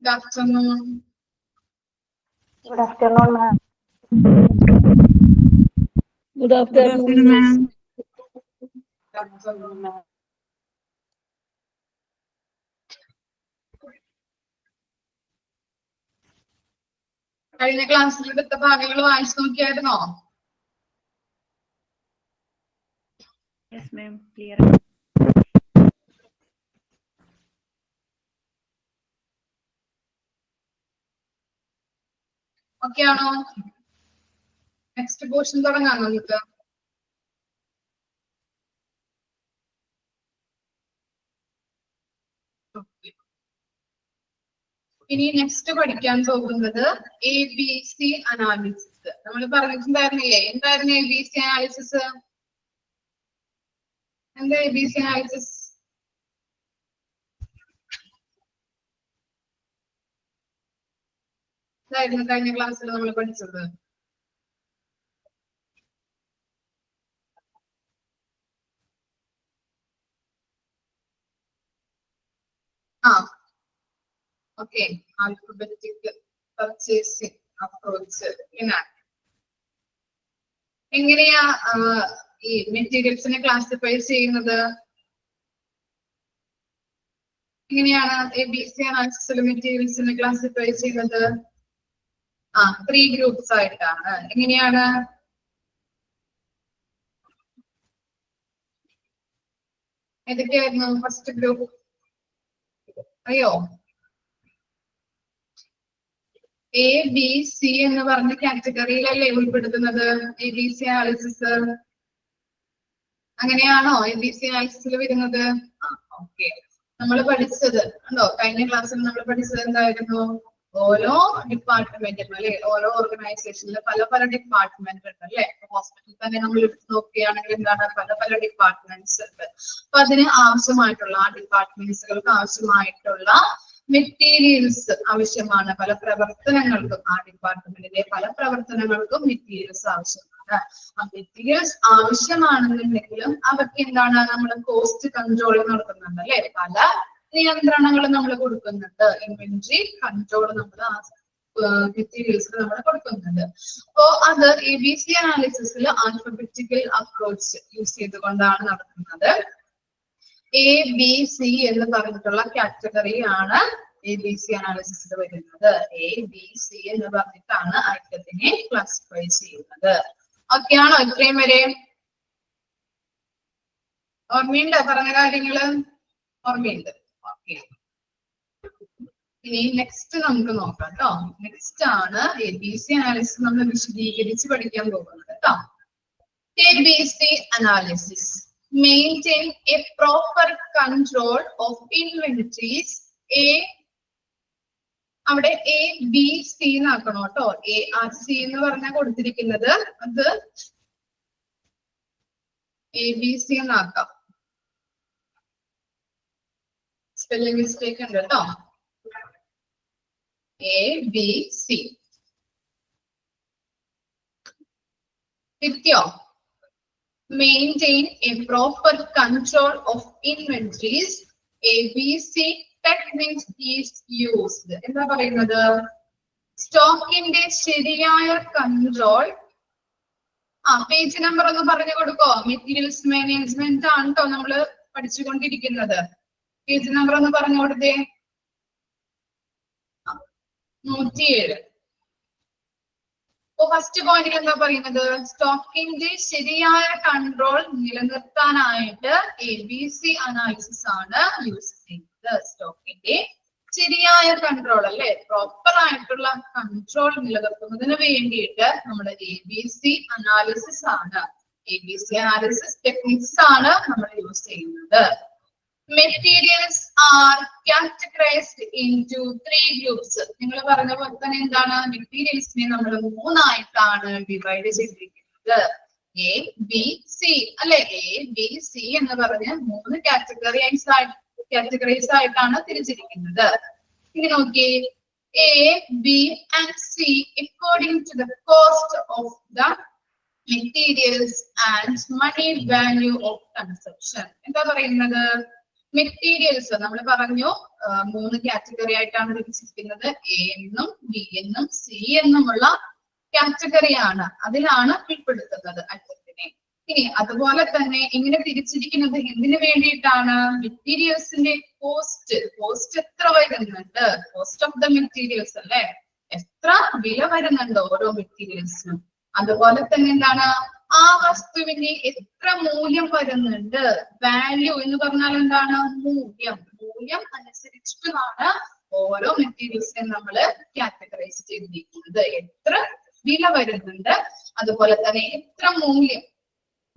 Good afternoon. Good afternoon, ma'am. Good afternoon, ma'am. Good afternoon, ma'am. കഴിഞ്ഞ ക്ലാസ്സിൽ എടുത്ത ഭാഗങ്ങൾ വായിച്ചു നോക്കിയായിരുന്നോ? Yes, ma'am. Clear. ഓക്കെ ആണോ? നെക്സ്റ്റ് പോർഷൻ തുടങ്ങാം നമുക്ക്. ഇനി നെക്സ്റ്റ് പഠിക്കാൻ പോകുന്നത് ABC അനാലിസിസ്. നമ്മൾ പറഞ്ഞിട്ടുണ്ടായിരുന്നില്ലേ എന്തായിരുന്നു ABC അനാലിസിസ്? എന്താ ABC അനാലിസിസ്? ഇതായിരുന്നു കഴിഞ്ഞ ക്ലാസ്സിൽ നമ്മൾ പഠിച്ചത്. Okay, alphabetic purchasing approach. എങ്ങനെയാ ഈ മെറ്റീരിയൽസിനെ ക്ലാസിഫൈ ചെയ്യുന്നത്? എങ്ങനെയാണ് ABC അനാലിസിസിൽ മെറ്റീരിയൽസിനെ ക്ലാസിഫൈ ചെയ്യുന്നത്? 3 ഗ്രൂപ്പ്സ് ആയിട്ടാണ്. എങ്ങനെയാണ്? ഏതൊക്കെയായിരുന്നു ഫസ്റ്റ് ഗ്രൂപ്പ്? അറിയോ? ABC എന്ന് പറഞ്ഞ കാറ്റഗറിയിലല്ലേ ഉൾപ്പെടുത്തുന്നത് ABC അനാലിസിസ്? അങ്ങനെയാണോ ABC അനാലിസിസിൽ വരുന്നത്? ഓക്കെ, നമ്മൾ പഠിച്ചത് ഉണ്ടോ? കഴിഞ്ഞ ക്ലാസ്സിൽ നമ്മൾ പഠിച്ചത് എന്തായിരുന്നു? ഓരോ ഡിപ്പാർട്ട്മെന്റിലും അല്ലെ, ഓരോ ഓർഗനൈസേഷനിലും പല പല ഡിപ്പാർട്ട്മെന്റ് ഉണ്ട് അല്ലെ. ഹോസ്പിറ്റലിൽ തന്നെ നമ്മൾ എടുത്ത് നോക്കുകയാണെങ്കിൽ എന്താണ്, പല പല ഡിപ്പാർട്ട്മെന്റ്സ് ഉണ്ട്. അപ്പൊ അതിന് ആവശ്യമായിട്ടുള്ള ആ ഡിപ്പാർട്ട്മെന്റ്സുകൾക്ക് ആവശ്യമായിട്ടുള്ള മെറ്റീരിയൽസ് ആവശ്യമാണ്. പല പ്രവർത്തനങ്ങൾക്കും ആ ഡിപ്പാർട്ട്മെന്റിലെ പല പ്രവർത്തനങ്ങൾക്കും മെറ്റീരിയൽസ് ആവശ്യമാണ്. ആ മെറ്റീരിയൽസ് ആവശ്യമാണെന്നുണ്ടെങ്കിലും അവർക്ക് എന്താണ്, നമ്മൾ കോസ്റ്റ് കൺട്രോൾ നടത്തുന്നുണ്ട് അല്ലെ. പല നിയന്ത്രണങ്ങൾ നമ്മൾ കൊടുക്കുന്നുണ്ട്. ഇൻവെന്ററി കൺട്രോൾ നമ്മൾ മെറ്റീരിയൽസ് നമ്മൾ കൊടുക്കുന്നുണ്ട്. അപ്പോ അത് ABC അനാലിസിസിൽ ആൽഫബറ്റിക്കൽ അപ്രോച്ച് യൂസ് ചെയ്തുകൊണ്ടാണ് നടത്തുന്നത്. ABC എന്ന് പറഞ്ഞിട്ടുള്ള കാറ്റഗറി ആണ് ABC അനാലിസിസിൽ വരുന്നത്. ABC എന്ന് പറഞ്ഞിട്ടാണ് ഐറ്റത്തിനെ ക്ലാസിഫൈ ചെയ്യുന്നത്. ഓക്കെ ആണോ? ഇത്രയും വരെ ഓർമ്മയുണ്ട്? പറഞ്ഞ കാര്യങ്ങള് ഓർമ്മയുണ്ട്? ഓക്കെ, ഇനി നെക്സ്റ്റ് നമുക്ക് നോക്കാം കേട്ടോ. നെക്സ്റ്റ് ആണ് ABC അനാലിസിസ് നമ്മൾ വിശദീകരിച്ച് പഠിക്കാൻ പോകുന്നത് കേട്ടോ. ABC analysis maintain A proper control of inventories. അവിടെ ABC എന്നാക്കണം കേട്ടോ. ARC എന്ന് പറഞ്ഞാൽ കൊടുത്തിരിക്കുന്നത് അത് ABC എന്നാക്കാം. സ്പെല്ലിംഗ് മിസ്റ്റേക്ക് ഉണ്ട് കേട്ടോ. ABC കിട്ടിയോ? Maintain A proper control of inventories. ABC techniques is used. എന്താ പറയുന്നത്? സ്റ്റോക്കിന്റെ ശരിയായ കൺട്രോൾ. പേജ് നമ്പർ ഒന്ന് പറഞ്ഞു കൊടുക്കോ? മെറ്റീരിയൽസ് മാനേജ്മെന്റ് ആണ് കേട്ടോ നമ്മള് പഠിച്ചുകൊണ്ടിരിക്കുന്നത്. പേജ് നമ്പർ ഒന്ന് പറഞ്ഞു കൊടുത്തേ. 107. ഫസ്റ്റ് പോയിന്റിൽ എന്താ പറയുന്നത്? സ്റ്റോക്കിന്റെ ശരിയായ കൺട്രോൾ നിലനിർത്താനായിട്ട് ABC അനാലിസിസ് ആണ് യൂസ് ചെയ്യുന്നത്. സ്റ്റോക്കിന്റെ ശരിയായ കൺട്രോൾ അല്ലെ, പ്രോപ്പർ ആയിട്ടുള്ള കൺട്രോൾ നിലനിർത്തുന്നതിന് വേണ്ടിയിട്ട് നമ്മുടെ ABC അനാലിസിസ് ആണ്, ABC അനാലിസിസ് ടെക്നിക്സ് ആണ് നമ്മൾ യൂസ് ചെയ്യുന്നത്. Materials are categorized into 3 groups. നിങ്ങൾ പറഞ്ഞ പോലെ തന്നെ എന്താണ്, മെറ്റീരിയൽസിനെ നമ്മൾ 3 ആയിട്ടാണ് ഡിവൈഡ് ചെയ്തിരിക്കുന്നത്. A, B, C അല്ലെ. A, B, C എന്ന് പറഞ്ഞ് 3 കാറ്റഗറീസ് ആയിട്ടാണ് തിരിച്ചിരിക്കുന്നത്. ഇനി നോക്കി, A, B and C according to the cost of the materials and money value of consumption. എന്താ പറയുന്നത്? മെറ്റീരിയൽസ് നമ്മൾ പറഞ്ഞു 3 കാറ്റഗറി ആയിട്ടാണ് തിരിച്ചിരിക്കുന്നത്. എ എന്നും ബി എന്നും സി എന്നുമുള്ള കാറ്റഗറിയാണ്, അതിലാണ് ഉൾപ്പെടുത്തുന്നത് ഐറ്റത്തിനെ. ഇനി അതുപോലെ തന്നെ ഇങ്ങനെ തിരിച്ചിരിക്കുന്നത് എന്തിനു വേണ്ടിയിട്ടാണ്? മെറ്റീരിയൽസിന്റെ കോസ്റ്റ് എത്ര വരുന്നുണ്ട്, കോസ്റ്റ് ഓഫ് ദ മെറ്റീരിയൽസ് അല്ലെ, എത്ര വില വരുന്നുണ്ട് ഓരോ മെറ്റീരിയൽസിനും. അതുപോലെ തന്നെ എന്താണ്, ആ വസ്തുവിന് എത്ര മൂല്യം വരുന്നുണ്ട്. വാല്യൂ എന്ന് പറഞ്ഞാൽ എന്താണ്? മൂല്യം അനുസരിച്ചിട്ടാണ് ഓരോ മെറ്റീരിയൽസിനെ നമ്മൾ കാറ്റഗറൈസ് ചെയ്തിരിക്കുന്നത്. എത്ര വില വരുന്നുണ്ട്, അതുപോലെ തന്നെ എത്ര മൂല്യം.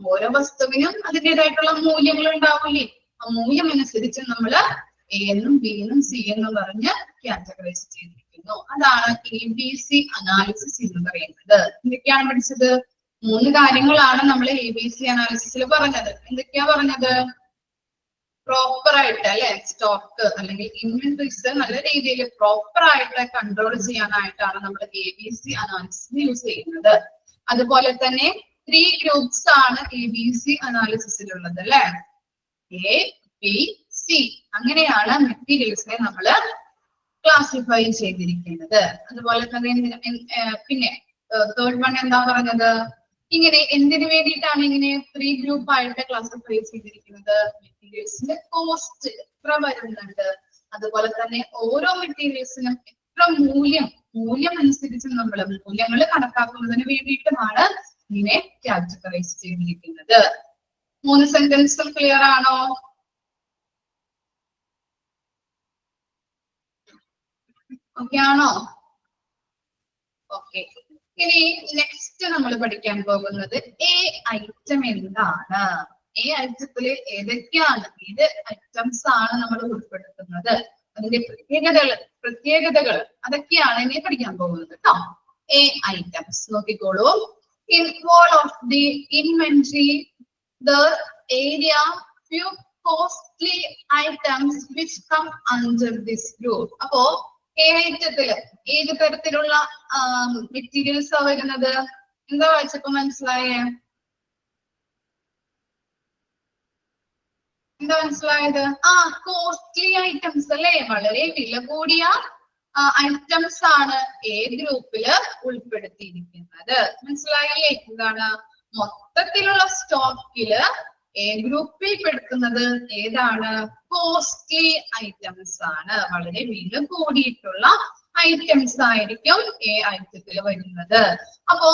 ഓരോ വസ്തുവിനും അതിൻ്റെതായിട്ടുള്ള മൂല്യങ്ങൾ ഉണ്ടാവില്ലേ, ആ മൂല്യം അനുസരിച്ച് നമ്മൾ എ എന്നും ബി എന്നും സി എന്നും പറഞ്ഞ് കാറ്റഗറൈസ് ചെയ്തിരിക്കുന്നു. അതാണ് ABC അനാലിസിസ് എന്ന് പറയുന്നത്. എന്തൊക്കെയാണ് പഠിച്ചത്? 3 കാര്യങ്ങളാണ് നമ്മൾ ABC അനാലിസിസിൽ പറഞ്ഞത്. എന്തൊക്കെയാ പറഞ്ഞത്? പ്രോപ്പർ ആയിട്ട് അല്ലെ സ്റ്റോക്ക് അല്ലെങ്കിൽ ഇൻവെന്ററീസ് നല്ല രീതിയിൽ പ്രോപ്പർ ആയിട്ട് കൺട്രോൾ ചെയ്യാനായിട്ടാണ് നമ്മൾ ABC അനാലിസിസ് യൂസ് ചെയ്യുന്നത്. അതുപോലെ തന്നെ 3 ഗ്രൂപ്പ്സ് ആണ് ABC അനാലിസിസിലുള്ളത് അല്ലെ, A, B, C. അങ്ങനെയാണ് മെറ്റീരിയൽസിനെ നമ്മൾ ക്ലാസിഫൈ ചെയ്തിരിക്കുന്നത്. അതുപോലെ തന്നെ പിന്നെ തേർഡ് വൺ എന്താ പറഞ്ഞത്? ഇങ്ങനെ എന്തിനു വേണ്ടിയിട്ടാണ് ഇങ്ങനെ 3 ഗ്രൂപ്പ് ആയിട്ട് ക്ലാസിഫൈ ചെയ്തിരിക്കുന്നത്? മെറ്റീരിയൽസിന്റെ കോസ്റ്റ് എത്ര വരുന്നുണ്ട്, അതുപോലെ തന്നെ ഓരോ മെറ്റീരിയൽസിനും എത്ര മൂല്യം അനുസരിച്ച് നമ്മൾ മൂല്യങ്ങൾ കണക്കാക്കുന്നതിന് വേണ്ടിയിട്ടുമാണ് ഇങ്ങനെ കാറ്റഗറൈസ് ചെയ്തിരിക്കുന്നത്. 3 സെന്റൻസും ക്ലിയർ ആണോ? ഓക്കെ ആണോ? ഓക്കെ. ഇനി നെക്സ്റ്റ് നമ്മൾ പഠിക്കാൻ പോകുന്നത് എ ഐറ്റം എന്താണ്? എ ഐറ്റത്തില് ഏതൊക്കെയാണ്, ഏത് ഐറ്റംസ് ആണ് നമ്മൾ ഉൾപ്പെടുത്തുന്നത്, അതിന്റെ പ്രത്യേകതകൾ അതൊക്കെയാണ് ഇനി പഠിക്കാൻ പോകുന്നത് കേട്ടോ. എ ഐറ്റംസ് നോക്കിക്കോളൂ. In all of the inventory, the area few costly items which come under this group. അപ്പോ എ ഐറ്റത്തില് ഏത് തരത്തിലുള്ള മെറ്റീരിയൽസ് വരുന്നത്? എന്താ വായിച്ചപ്പോ മനസ്സിലായേ? എന്താ മനസ്സിലായത്? കോസ്റ്റ്ലി ഐറ്റംസ് അല്ലെ, വളരെ വില കൂടിയ ഐറ്റംസ് ആണ് എ ഗ്രൂപ്പില് ഉൾപ്പെടുത്തിയിരിക്കുന്നത്. മനസ്സിലായില്ലേ? എന്താണ് മൊത്തത്തിലുള്ള സ്റ്റോക്കില് എ ഗ്രൂപ്പിൽ പെടുത്തുന്നത് ഏതാണ്? കോസ്റ്റ്ലി ഐറ്റംസ് ആണ്. വളരെ വില കൂടിയിട്ടുള്ള ഐറ്റംസ് ആയിരിക്കും എ ഐറ്റത്തിൽ വരുന്നത്. അപ്പോ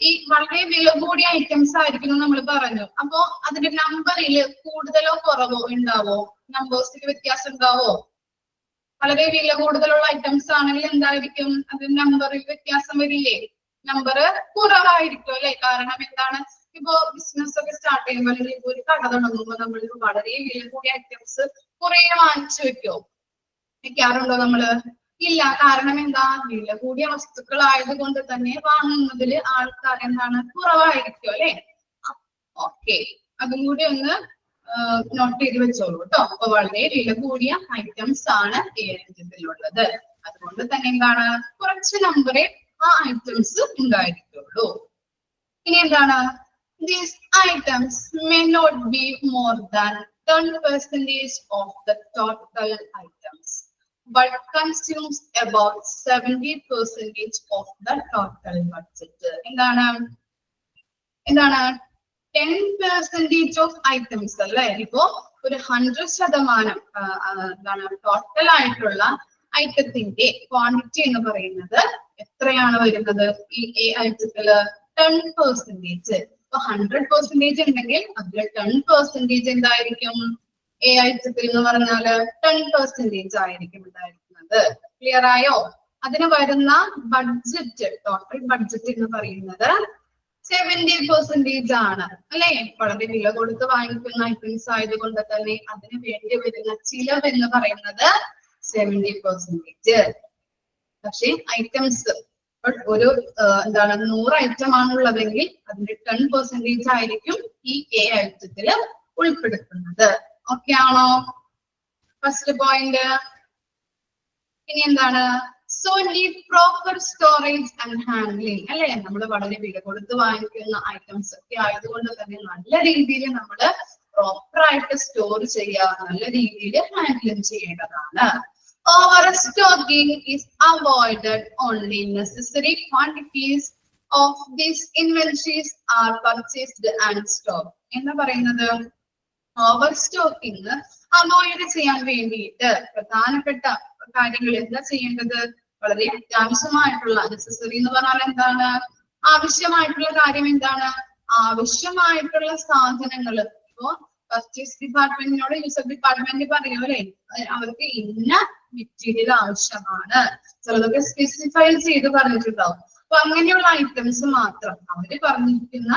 ഈ വളരെ വില കൂടിയ ഐറ്റംസ് ആയിരിക്കും നമ്മൾ പറഞ്ഞു. അപ്പോ അതിന്റെ നമ്പറിൽ കൂടുതലോ കുറവോ ഉണ്ടാവോ? നമ്പേഴ്സിൽ വ്യത്യാസം ഉണ്ടാവോ? വളരെ വില കൂടുതലുള്ള ഐറ്റംസ് ആണെങ്കിൽ എന്തായിരിക്കും? അതിന്റെ നമ്പറിൽ വ്യത്യാസം വരില്ലേ? നമ്പർ കുറവായിരിക്കും അല്ലെ? കാരണം എന്താണ്? ഇപ്പോ ബിസിനസ് ഒക്കെ സ്റ്റാർട്ട് ചെയ്യുമ്പോൾ അല്ലെങ്കിൽ ഇപ്പൊ ഒരു കട തുടങ്ങുമ്പോൾ നമ്മൾ വളരെ വില കൂടിയ ഐറ്റംസ് കുറെ വാങ്ങിച്ചു വെക്കാറുണ്ടോ നമ്മള്? ഇല്ല. കാരണം എന്താ? വില കൂടിയ വസ്തുക്കളായതുകൊണ്ട് തന്നെ വാങ്ങുന്നതിൽ ആൾക്കാർ എന്താണ് കുറവായിരിക്കും അല്ലെ? ഓക്കെ, അതും കൂടി ഒന്ന് നോട്ട് ചെയ്ത് വെച്ചോളൂ കേട്ടോ. അപ്പൊ വളരെ വില കൂടിയ ഐറ്റംസ് ആണ് എ ഐറ്റത്തിലുള്ളത്. അതുകൊണ്ട് തന്നെ എന്താണ്? കുറച്ച് നമ്പറേ ആ ഐറ്റംസ് ഉണ്ടായിരിക്കുള്ളൂ. ഇനി എന്താണ്? These items may not be more than 10% of the total items, but consumes about 70% of the total budget. എന്താണ് 10% ഓഫ് ഐറ്റംസ് അല്ലെ? ഇപ്പോ ഒരു 100% എന്താണ് ടോട്ടൽ ആയിട്ടുള്ള ഐറ്റത്തിന്റെ ക്വാണ്ടിറ്റി എന്ന് പറയുന്നത് എത്രയാണ് വരുന്നത്? ഈ എ ഐറ്റത്തില് 10%. ഇപ്പൊ 100% ഉണ്ടെങ്കിൽ അതിൽ 10% എന്തായിരിക്കും? എ ഐറ്റത്തിൽ എന്ന് പറഞ്ഞാല് 10% ആയിരിക്കും ഉണ്ടായിരിക്കുന്നത്. ക്ലിയർ ആയോ? അതിന് വരുന്ന ബഡ്ജറ്റ്, ടോട്ടൽ ബഡ്ജറ്റ് എന്ന് പറയുന്നത് 70% ആണ് അല്ലെ? വളരെ വില കൊടുത്ത് വാങ്ങിക്കുന്ന ഐറ്റംസ് ആയതുകൊണ്ട് തന്നെ അതിന് വേണ്ടി വരുന്ന ചിലവ് എന്ന് പറയുന്നത് 70%. പക്ഷെ ഐറ്റംസ് ഒരു എന്താണ് 100 ഐറ്റം ആണുള്ളതെങ്കിൽ അതിന്റെ 10% ആയിരിക്കും ഈ എ ഐറ്റത്തില് ഉൾപ്പെടുത്തുന്നത്. ഓക്കെ ആണോ? First point. ഇനി എന്താണ്? So need proper storage and handling അല്ലെ? നമ്മൾ വളരെ വില കൊടുത്ത് വാങ്ങിക്കുന്ന ഐറ്റംസ് ഒക്കെ ആയതുകൊണ്ട് തന്നെ നല്ല രീതിയിൽ നമ്മൾ പ്രോപ്പർ ആയിട്ട് സ്റ്റോർ ചെയ്യുക, നല്ല രീതിയിൽ ഹാൻഡിൽ ചെയ്യേണ്ടതാണ്. Overstocking is avoided only necessary quantities of these inventories are purchased and stored. എന്താ പറയുന്നത്? ഓവർസ്റ്റോക്കിംഗ് അവോയ്ഡ് ചെയ്യാൻ വേണ്ടിയിട്ട് പ്രധാനപ്പെട്ട കാര്യങ്ങൾ എന്താ ചെയ്യേണ്ടത്? വളരെ അത്യാവശ്യമായിട്ടുള്ള, നെസസറി എന്ന് പറഞ്ഞാൽ എന്താണ്? ആവശ്യമായിട്ടുള്ള കാര്യം എന്താണ്? ആവശ്യമായിട്ടുള്ള സാധനങ്ങൾ. ഇപ്പോ പർച്ചേസ് ഡിപ്പാർട്ട്മെന്റിനോട് യൂസർ ഡിപ്പാർട്ട്മെന്റ് പറയും അല്ലെ, അവർക്ക് ഇന്ന മെറ്റീരിയൽ ആവശ്യമാണ്, ചിലതൊക്കെ സ്പെസിഫൈ ചെയ്ത് പറഞ്ഞിട്ടുണ്ടാവും. അപ്പൊ അങ്ങനെയുള്ള ഐറ്റംസ് മാത്രം, അവര് പറഞ്ഞിരിക്കുന്ന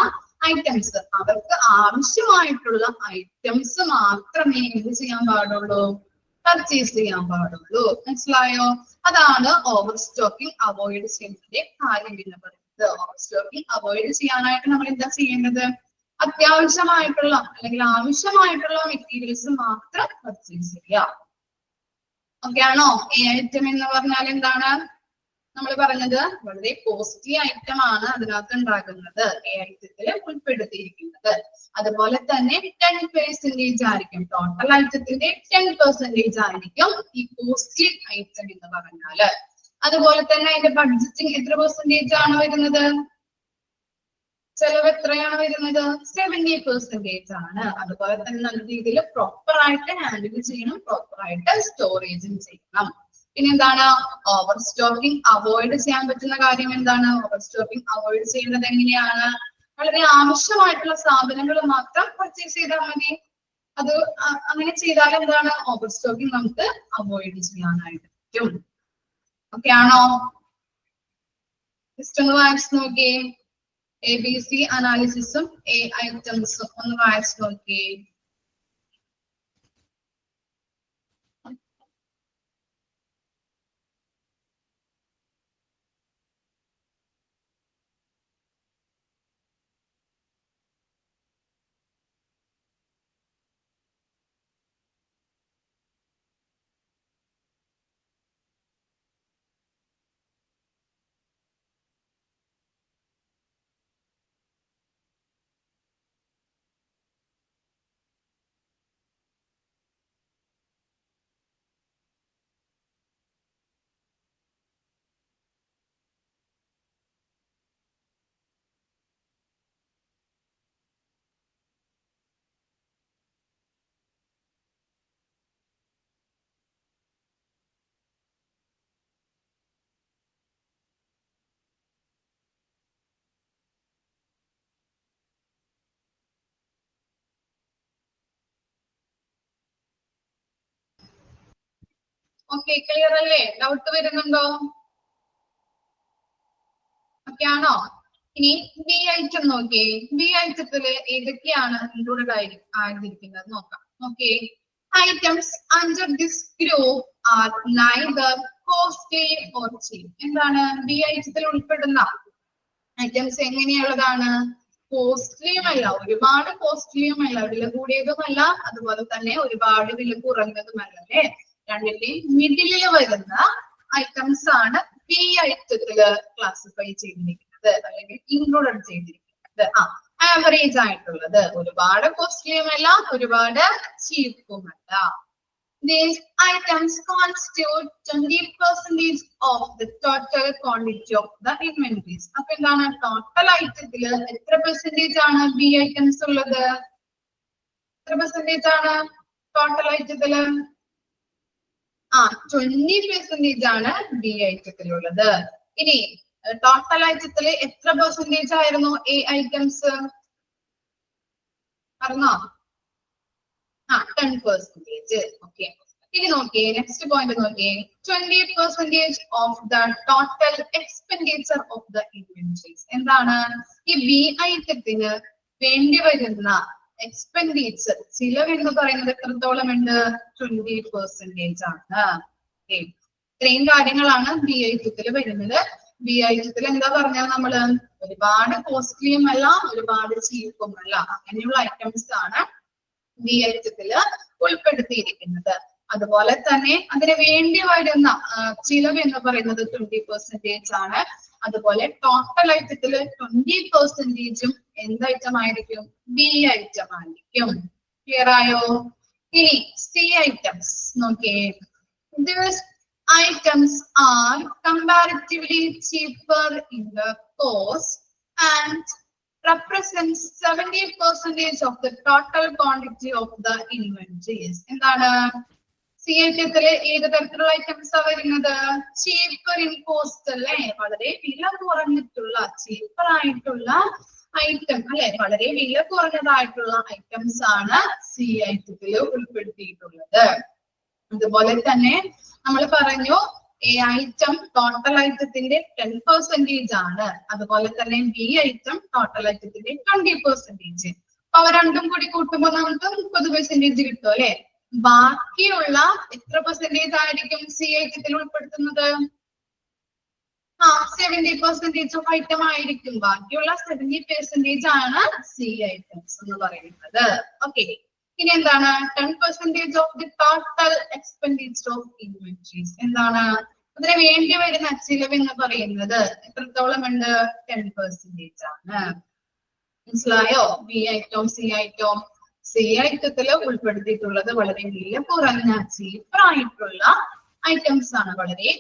ഐറ്റംസ്, അവർക്ക് ആവശ്യമായിട്ടുള്ള ഐറ്റംസ് മാത്രമേ എന്ത് ചെയ്യാൻ പാടുള്ളൂ? പർച്ചേസ് ചെയ്യാൻ പാടുള്ളൂ. മനസ്സിലായോ? അതാണ് ഓവർ സ്റ്റോക്കിംഗ് അവോയ്ഡ് ചെയ്യുന്നതിന്റെ കാര്യം എന്ന് പറയുന്നത്. ഓവർ സ്റ്റോക്കിംഗ് അവോയ്ഡ് ചെയ്യാനായിട്ട് നമ്മൾ എന്താ ചെയ്യേണ്ടത്? അത്യാവശ്യമായിട്ടുള്ള അല്ലെങ്കിൽ ആവശ്യമായിട്ടുള്ള മെറ്റീരിയൽസ് മാത്രം പർച്ചേസ് ചെയ്യുക. ഓക്കെ ആണോ? ഈ ഐറ്റം എന്ന് പറഞ്ഞാൽ എന്താണ്? നമ്മൾ പറഞ്ഞത് വളരെ കോസ്റ്റ്ലി ഐറ്റം ആണ് അതിനകത്ത് ഉണ്ടാക്കുന്നത്, ഈ ഐറ്റത്തിൽ ഉൾപ്പെടുത്തിയിരിക്കുന്നത്. അതുപോലെ തന്നെ 10% ആയിരിക്കും, ടോട്ടൽ ഐറ്റത്തിന്റെ 10% ആയിരിക്കും ഈ കോസ്റ്റ്ലി ഐറ്റം എന്ന് പറഞ്ഞാല്. അതുപോലെ തന്നെ അതിന്റെ ബഡ്ജറ്റിംഗ് എത്ര പെർസെന്റേജ് ആണ് വരുന്നത്? ചെലവ് എത്രയാണ് വരുന്നത്? 70% ആണ്. അതുപോലെ തന്നെ നല്ല രീതിയിൽ പ്രോപ്പർ ആയിട്ട് ഹാൻഡിൽ ചെയ്യണം, പ്രോപ്പർ ആയിട്ട് സ്റ്റോറേജും ചെയ്യണം. പിന്നെ എന്താണ്? ഓവർ സ്റ്റോക്കിംഗ് അവോയ്ഡ് ചെയ്യാൻ പറ്റുന്ന കാര്യം എന്താണ്? ഓവർ സ്റ്റോക്കിംഗ് അവോയ്ഡ് ചെയ്യുന്നത് എങ്ങനെയാണ്? വളരെ ആവശ്യമായിട്ടുള്ള സാധനങ്ങൾ മാത്രം പർച്ചേസ് ചെയ്താൽ മതി. അത് അങ്ങനെ ചെയ്താൽ എന്താണ്? ഓവർ സ്റ്റോക്കിംഗ് നമുക്ക് അവോയ്ഡ് ചെയ്യാനായിട്ട് പറ്റും. ഓക്കെ ആണോ? ജസ്റ്റ് ഒന്ന് വായിച്ചു നോക്കിയേ. ABC അനാലിസിസും A ഐറ്റംസും ഒന്ന് വായിച്ചു നോക്കിയേ. ഓക്കെ, ക്ലിയർ അല്ലേ? ഡൗട്ട് വരുന്നുണ്ടോ? ഓക്കെ ആണോ? ഇനി ബി ഐറ്റം നോക്കിയേ. ബി ഐറ്റത്തില് ഏതൊക്കെയാണ് ഇൻക്ലൂഡഡ് ആയിരിക്കുന്നത് നോക്കാം. Okay, items under this group are neither costly or cheap. എന്താണ് ബി ഐറ്റത്തിൽ ഉൾപ്പെടുന്ന ഐറ്റംസ്? എങ്ങനെയുള്ളതാണ്? കോസ്റ്റ്ലിയും അല്ല, ഒരുപാട് കോസ്റ്റ്ലിയും അല്ല, വില കൂടിയതുമല്ല, അതുപോലെ തന്നെ ഒരുപാട് വില കുറഞ്ഞതുമല്ല അല്ലെ. രണ്ടിന്റെയും മിഡിലിൽ വരുന്ന ഐറ്റംസ് ആണ് ബി ഐറ്റത്തില് ക്ലാസിഫൈ ചെയ്തിരിക്കുന്നത് അല്ലെങ്കിൽ ഇൻക്ലൂഡഡ് ചെയ്തിരിക്കുന്നത്. ആവറേജ് ആയിട്ടുള്ളത്, ഒരുപാട് കോസ്റ്റ്ലിയുമല്ല, ഒരുപാട് ചീപ്പുമല്ല. These items constitute 20% of the total quantity of the inventories. അപ്പൊ എന്താണ്? ടോട്ടൽ ഐറ്റത്തില് എത്ര പെർസെന്റേജ് ആണ് ബി ഐറ്റംസ് ഉള്ളത്? എത്ര പെർസെന്റേജ് ആണ് ടോട്ടൽ ഐറ്റത്തില്? 20% ആണ് ബി ഐറ്റത്തിലുള്ളത്. ഇനി ടോട്ടൽ ഐറ്റത്തില് എത്ര പെർസെന്റേജ് ആയിരുന്നു എ ഐറ്റംസ്? പറഞ്ഞോ? 10%. ഓക്കെ, ഇനി നോക്കിയേ, നെക്സ്റ്റ് പോയിന്റ് നോക്കിയേ. 20% of the total expenditure of the inventories. എന്താണ്? ഈ ബി ഐറ്റത്തിന് വേണ്ടി വരുന്ന എക്സ്പെൻഡിച്ചർ, ചിലവ് എന്ന് പറയുന്നത് എത്രത്തോളം ഉണ്ട്? 20% ആണ്. ഇത്രയും കാര്യങ്ങളാണ് ബി ഐറ്റത്തിൽ വരുന്നത്. ബി ഐറ്റത്തിൽ എന്താ പറഞ്ഞാൽ നമ്മള് ഒരുപാട് കോസ്റ്റ്ലിയും അല്ല, ഒരുപാട് ചീപ്പും അല്ല, അങ്ങനെയുള്ള ഐറ്റംസ് ആണ് ബി ഐറ്റത്തില് ഉൾപ്പെടുത്തിയിരിക്കുന്നത്. അതുപോലെ തന്നെ അതിന് വേണ്ടി വരുന്ന ചിലവ് എന്ന് പറയുന്നത് 20% ആണ്. അതുപോലെ ടോട്ടൽ ഐറ്റത്തില് 20%ഉം എന്ത് ഐറ്റം ആയിരിക്കും? ബി ഐറ്റം ആയിരിക്കും. ക്ലിയർ ആയോ? ഇനി സി ഐറ്റംസ് നോക്കിയേ. These items are comparatively cheaper in the cost and represents 70% of the total quantity of the inventories. എന്താണ് സി ഐറ്റത്തിലെ ഏത് തരത്തിലുള്ള ഐറ്റംസ് ആ വരുന്നത്? ചീപ്പർ ഇൻ കോസ്റ്റ് അല്ലേ, വളരെ വില കുറഞ്ഞിട്ടുള്ള ചീപ്പർ ആയിട്ടുള്ള ഐറ്റം അല്ലെ, വളരെ വില കുറഞ്ഞതായിട്ടുള്ള ഐറ്റംസ് ആണ് സി ഐറ്റത്തിൽ ഉൾപ്പെടുത്തിയിട്ടുള്ളത്. അതുപോലെ തന്നെ നമ്മൾ പറഞ്ഞു എ ഐറ്റം ടോട്ടൽ ഐറ്റത്തിന്റെ 10% ആണ്. അതുപോലെ തന്നെ ബി ഐറ്റം ടോട്ടൽ ഐറ്റത്തിന്റെ 20%. അപ്പൊ അവ രണ്ടും കൂടി കൂട്ടുമ്പോൾ നമുക്ക് 30% കിട്ടും അല്ലെ. ബാക്കിയുള്ള എത്ര പെർസെന്റേജ് ആയിരിക്കും സി ഐറ്റത്തിൽ ഉൾപ്പെടുത്തുന്നത്? 70% ഓഫ് ഐറ്റം ആയിരിക്കും. ബാക്കിയുള്ള 70% ആണ് സി ഐറ്റംസ് എന്ന് പറയുന്നത്. ഓക്കെ, ഇനി എന്താണ് 10% of the total expenditure of inventories? എന്താണ് അതിന് വേണ്ടി വരുന്ന ചിലവ് എന്ന് പറയുന്നത്? എത്രത്തോളം ഉണ്ട്? 10% ആണ്. മനസ്സിലായോ? B item C item. C ഐറ്റത്തിൽ ഉൾപ്പെടുത്തിയിട്ടുള്ളത് വളരെ വില കുറഞ്ഞ ചീപ്പർ ആയിട്ടുള്ള ഐറ്റംസ് ആണ്, വളരെ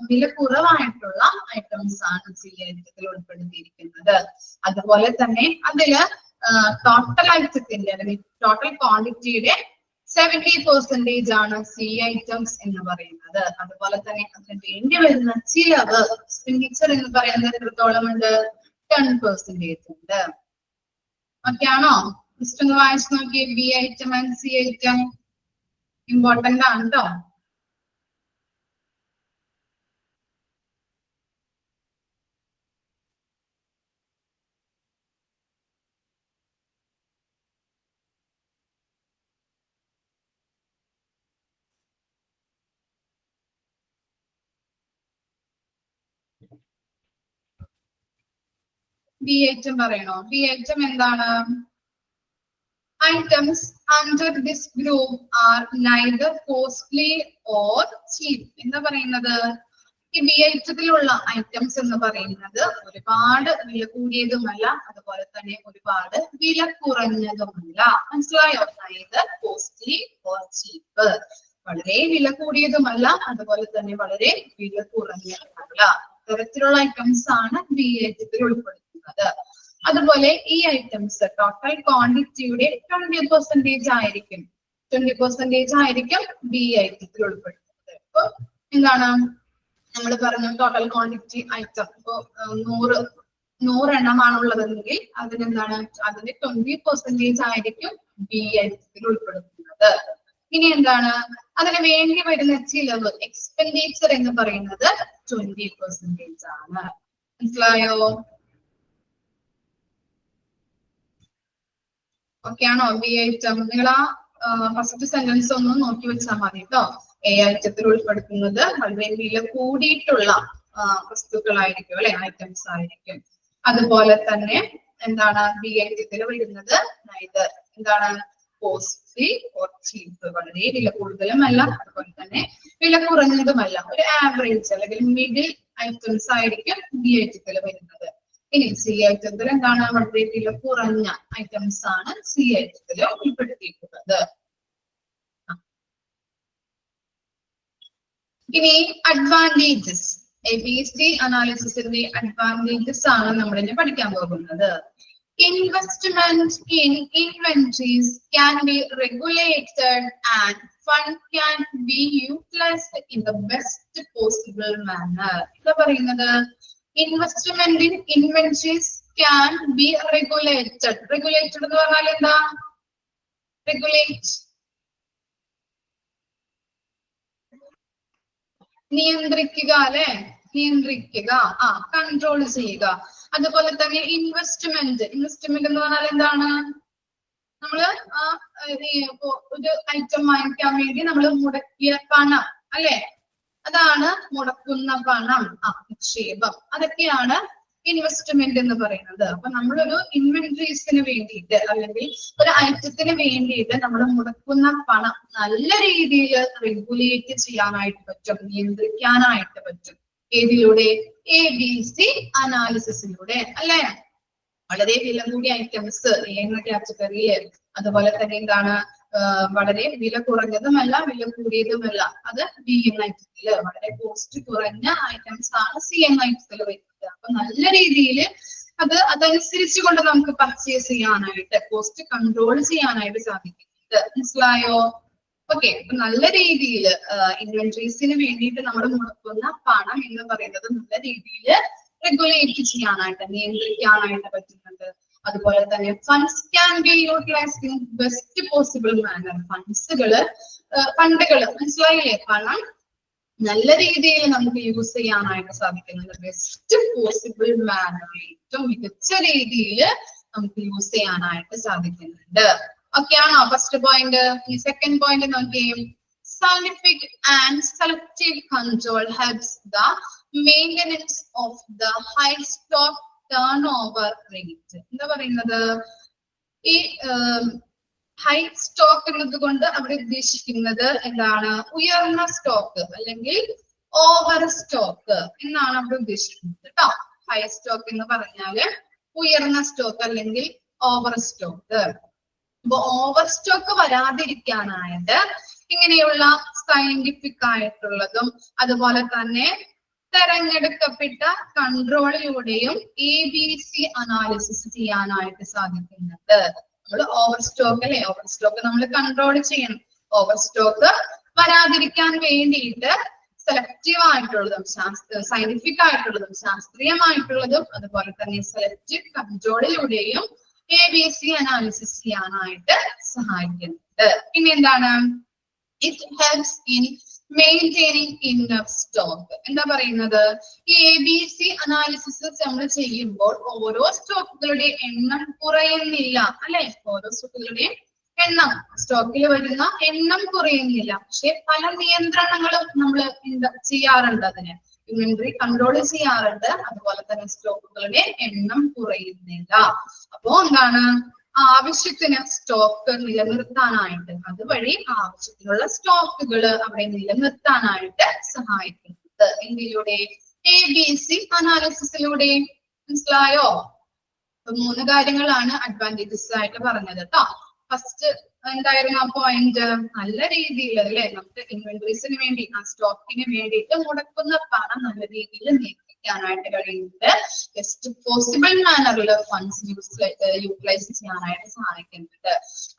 വില കുറവായിട്ടുള്ള ഐറ്റംസ് ആണ് സി ഐറ്റത്തിൽ ഉൾപ്പെടുത്തിയിരിക്കുന്നത്. അതുപോലെ തന്നെ അതില് ടോട്ടൽ ഐറ്റത്തിന്റെ അല്ലെങ്കിൽ ടോട്ടൽ ക്വാണ്ടിറ്റിയുടെ 70% ആണ് സി ഐറ്റംസ് എന്ന് പറയുന്നത്. അതുപോലെ തന്നെ അതിന് വേണ്ടി വരുന്ന ചിലവ് എക്സ്പെൻഡിച്ചർ എന്ന് പറയുന്നത് എത്രത്തോളം ഉണ്ട്? 10% ഉണ്ട്. ഓക്കെ ആണോ? ജസ്റ്റ് ഒന്ന് വായിച്ചു നോക്കിയേ. B item and C item important ആണ് കേട്ടോ. ബി ഐറ്റം പറയണോ? ബി ഐറ്റം എന്താണ്? Items under this group are neither costly or cheap. എന്താ പറയുന്നത്? ഈ ബി ഐറ്റത്തിലുള്ള ഐറ്റംസ് എന്ന് പറയുന്നത് ഒരുപാട് വില കൂടിയതുമല്ല, അതുപോലെ തന്നെ ഒരുപാട് വില കുറഞ്ഞതുമല്ല. മനസ്സിലായോ? neither costly or cheap. വളരെ വില കൂടിയതുമല്ല, അതുപോലെ തന്നെ വളരെ വില കുറഞ്ഞതുമല്ല. ഇത്തരത്തിലുള്ള ഐറ്റംസ് ആണ് ബി ഐറ്റത്തിൽ ഉൾപ്പെടുത്തുന്നത്. അതുപോലെ ഈ ഐറ്റംസ് ടോട്ടൽ ക്വാണ്ടിറ്റിയുടെ 20% ആയിരിക്കും. 20% ആയിരിക്കും ബി ഐറ്റത്തിൽ ഉൾപ്പെടുത്തുന്നത്. ഇപ്പൊ എന്താണ് നമ്മൾ പറഞ്ഞു? ടോട്ടൽ ക്വാണ്ടിറ്റി ഐറ്റം ഇപ്പൊ 100 എണ്ണമാണുള്ളതെങ്കിൽ അതിനെന്താണ്? അതിന്റെ 20% ആയിരിക്കും ബി ഐറ്റത്തിൽ ഉൾപ്പെടുത്തുന്നത്. ഇനി എന്താണ്? അതിന് വേണ്ടി വരുന്ന ചിലവ് എക്സ്പെൻഡിച്ചർ എന്ന് പറയുന്നത് 20% ആണ്. മനസ്സിലായോ? ഓക്കെ ആണോ? ബി ഐറ്റം നിങ്ങൾ ആ ഫസ്റ്റ് സെന്റൻസ് ഒന്ന് നോക്കി വെച്ചാൽ മതി കേട്ടോ. എ ഐറ്റത്തിൽ ഉൾപ്പെടുത്തുന്നത് വളരെ വില കൂടിയിട്ടുള്ള വസ്തുക്കളായിരിക്കും അല്ലെ, ഐറ്റംസ് ആയിരിക്കും. അതുപോലെ തന്നെ എന്താണ്? ബി ഐറ്റത്തിൽ വരുന്നത് neither എന്താണ്? കോസ്റ്റ്ലി ഓർ ചീപ്പ്. വളരെ വില കൂടുതലുമല്ല, അതുപോലെ തന്നെ വില കുറഞ്ഞതുമല്ല. ഒരു ആവറേജ് അല്ലെങ്കിൽ മിഡിൽ ഐറ്റംസ് ആയിരിക്കും ബി ഐറ്റത്തിൽ വരുന്നത്. ഇനി സി ഐറ്റത്തിൽ എന്താണ്? വളരെ വില കുറഞ്ഞ ഐറ്റംസ് ആണ് സി ഐറ്റത്തിൽ ഉൾപ്പെടുത്തിയിട്ടുള്ളത്. ഇനി അഡ്വാൻറ്റേജസ്, ABC അനാലിസിസിന്റെ അഡ്വാൻറ്റേജസ് ആണ് നമ്മൾ ഇനി പഠിക്കാൻ പോകുന്നത്. Investment in inventories can be regulated and fund can be utilised in the best possible manner. എന്താ പറയുന്നത്? Investment in inventories can be regulated. Regulated എന്ന് പറഞ്ഞാൽ എന്താ? Regulate, നിയന്ത്രിക്കുക അല്ലെ, നിയന്ത്രിക്കുക, കൺട്രോൾ ചെയ്യുക. അതുപോലെ തന്നെ ഇൻവെസ്റ്റ്മെന്റ് എന്ന് പറഞ്ഞാൽ എന്താണ്? നമ്മള് ഒരു ഐറ്റം വാങ്ങിക്കാൻ വേണ്ടി നമ്മൾ മുടക്കിയ പണം അല്ലെ, അതാണ് മുടക്കുന്ന പണം, നിക്ഷേപം. അതൊക്കെയാണ് ഇൻവെസ്റ്റ്മെന്റ് എന്ന് പറയുന്നത്. അപ്പൊ നമ്മളൊരു ഇൻവെന്ററീസിന് വേണ്ടിയിട്ട് അല്ലെങ്കിൽ ഒരു ഐറ്റത്തിന് വേണ്ടിയിട്ട് നമ്മൾ മുടക്കുന്ന പണം നല്ല രീതിയിൽ റെഗുലേറ്റ് ചെയ്യാനായിട്ട് പറ്റും, നിയന്ത്രിക്കാനായിട്ട് പറ്റും. ഏതിലൂടെ? ABC അനാലിസിസിലൂടെ അല്ലെ. വളരെ വില കൂടിയ ഐറ്റംസ് എന്ന കാറ്റഗറിയിൽ, അതുപോലെ തന്നെ എന്താണ് വളരെ വില കുറഞ്ഞതുമല്ല വില കൂടിയതുമല്ല, അത് ബി എന്ന ഐറ്റത്തില് വളരെ കോസ്റ്റ് കുറഞ്ഞ ഐറ്റംസ് ആണ് സി എന്ന ഐറ്റത്തിൽ വരുന്നത്. അപ്പൊ നല്ല രീതിയിൽ അതനുസരിച്ച് കൊണ്ട് നമുക്ക് പർച്ചേസ് ചെയ്യാനായിട്ട്, കോസ്റ്റ് കൺട്രോൾ ചെയ്യാനായിട്ട് സാധിക്കുന്നുണ്ട്. മനസ്സിലായോ? ഓക്കെ, അപ്പൊ നല്ല രീതിയിൽ ഇൻവെന്ററീസിന് വേണ്ടിയിട്ട് നമ്മൾ മുടക്കുന്ന പണം എന്ന് പറയുന്നത് നല്ല രീതിയിൽ റെഗുലേറ്റ് ചെയ്യാനായിട്ട്, നിയന്ത്രിക്കാനായിട്ട് പറ്റുന്നുണ്ട്. അതുപോലെ തന്നെ funds can be utilised in best possible manner. ഫണ്ടുകൾ മനസ്സിലായില്ലേ? പണം നല്ല രീതിയിൽ നമുക്ക് യൂസ് ചെയ്യാനായിട്ട് സാധിക്കുന്നുണ്ട്. ബെസ്റ്റ് പോസിബിൾ മാനർ, ഏറ്റവും മികച്ച രീതിയിൽ നമുക്ക് യൂസ് ചെയ്യാനായിട്ട് സാധിക്കുന്നുണ്ട്. ഓക്കെ ആണോ ഫസ്റ്റ് പോയിന്റ്? ഈ സെക്കൻഡ് പോയിന്റ് നോക്കിയേ. Scientific and selective control helps the maintenance of the high stock turnover rate. എന്താ പറയുന്നത്? ഈ ഹൈ സ്റ്റോക്ക് എന്നത് കൊണ്ട് അവിടെ ഉദ്ദേശിക്കുന്നത് എന്താണ്? ഉയർന്ന സ്റ്റോക്ക് അല്ലെങ്കിൽ ഓവർ സ്റ്റോക്ക് എന്നാണ് അവിടെ ഉദ്ദേശിക്കുന്നത് കേട്ടോ. ഹൈ സ്റ്റോക്ക് എന്ന് പറഞ്ഞാല് ഉയർന്ന സ്റ്റോക്ക് അല്ലെങ്കിൽ ഓവർ സ്റ്റോക്ക്. അപ്പൊ ഓവർ സ്റ്റോക്ക് വരാതിരിക്കാനായിട്ട് ഇങ്ങനെയുള്ള സയന്റിഫിക് ആയിട്ടുള്ളതും അതുപോലെ തന്നെ തെരഞ്ഞെടുക്കപ്പെട്ട കൺട്രോളിലൂടെയും ABC അനാലിസിസ് ചെയ്യാനായിട്ട് സാധിക്കുന്നുണ്ട്. നമ്മൾ ഓവർ സ്റ്റോക്ക് അല്ലെ, ഓവർ സ്റ്റോക്ക് നമ്മൾ കൺട്രോൾ ചെയ്യണം. ഓവർ സ്റ്റോക്ക് വരാതിരിക്കാൻ വേണ്ടിയിട്ട് സെലക്റ്റീവ് ആയിട്ടുള്ളതും സയന്റിഫിക് ആയിട്ടുള്ളതും ശാസ്ത്രീയമായിട്ടുള്ളതും അതുപോലെ തന്നെ സെലക്റ്റീവ് കൺട്രോളിലൂടെയും ABC അനാലിസിസ് ചെയ്യാനായിട്ട് സഹായിക്കുന്നുണ്ട്. പിന്നെ എന്താണ്? It helps in maintaining enough stock. എന്താ പറയുന്നത്? ഈ ABC അനാലിസിസ് നമ്മൾ ചെയ്യുമ്പോൾ ഓരോ സ്റ്റോക്കുകളുടെ എണ്ണം കുറയുന്നില്ല അല്ലെ? ഓരോ സ്റ്റോക്കുകളുടെയും എണ്ണം, സ്റ്റോക്കിൽ വരുന്ന എണ്ണം കുറയുന്നില്ല. പക്ഷെ പല നിയന്ത്രണങ്ങളും നമ്മൾ ചെയ്യാറുണ്ട്. അതിന് ഇൻവെന്ററി കൺട്രോൾ ചെയ്യാറുണ്ട്. അതുപോലെ തന്നെ സ്റ്റോക്കുകളുടെ എണ്ണം കുറയുന്നില്ല. അപ്പോ എന്താണ്? ആവശ്യത്തിന് സ്റ്റോക്ക് നിലനിർത്താനായിട്ട്, അതുവഴി ആവശ്യത്തിനുള്ള സ്റ്റോക്കുകൾ അവിടെ നിലനിർത്താനായിട്ട് സഹായിക്കുന്നത് എന്തിലൂടെ? ABC അനാലിസിസിലൂടെ. മനസ്സിലായോ? അപ്പൊ 3 കാര്യങ്ങളാണ് അഡ്വാൻറ്റേജസ് ആയിട്ട് പറഞ്ഞത് കേട്ടോ. ഫസ്റ്റ് എന്തായിരുന്നു ആ പോയിന്റ്? നല്ല രീതിയിൽ അല്ലെ നമുക്ക് ഇൻവെന്ററീസിന് വേണ്ടി, ആ സ്റ്റോക്കിന് വേണ്ടിയിട്ട് മുടക്കുന്ന പണം നല്ല രീതിയിൽ നിയന്ത്രിക്കാനായിട്ട് കഴിയുന്നുണ്ട്. ബെസ്റ്റ് പോസിബിൾ മാനറിൽ ഫണ്ട്സ് യൂട്ടിലൈസ് ചെയ്യാനായിട്ട് സഹായിക്കുന്നുണ്ട്.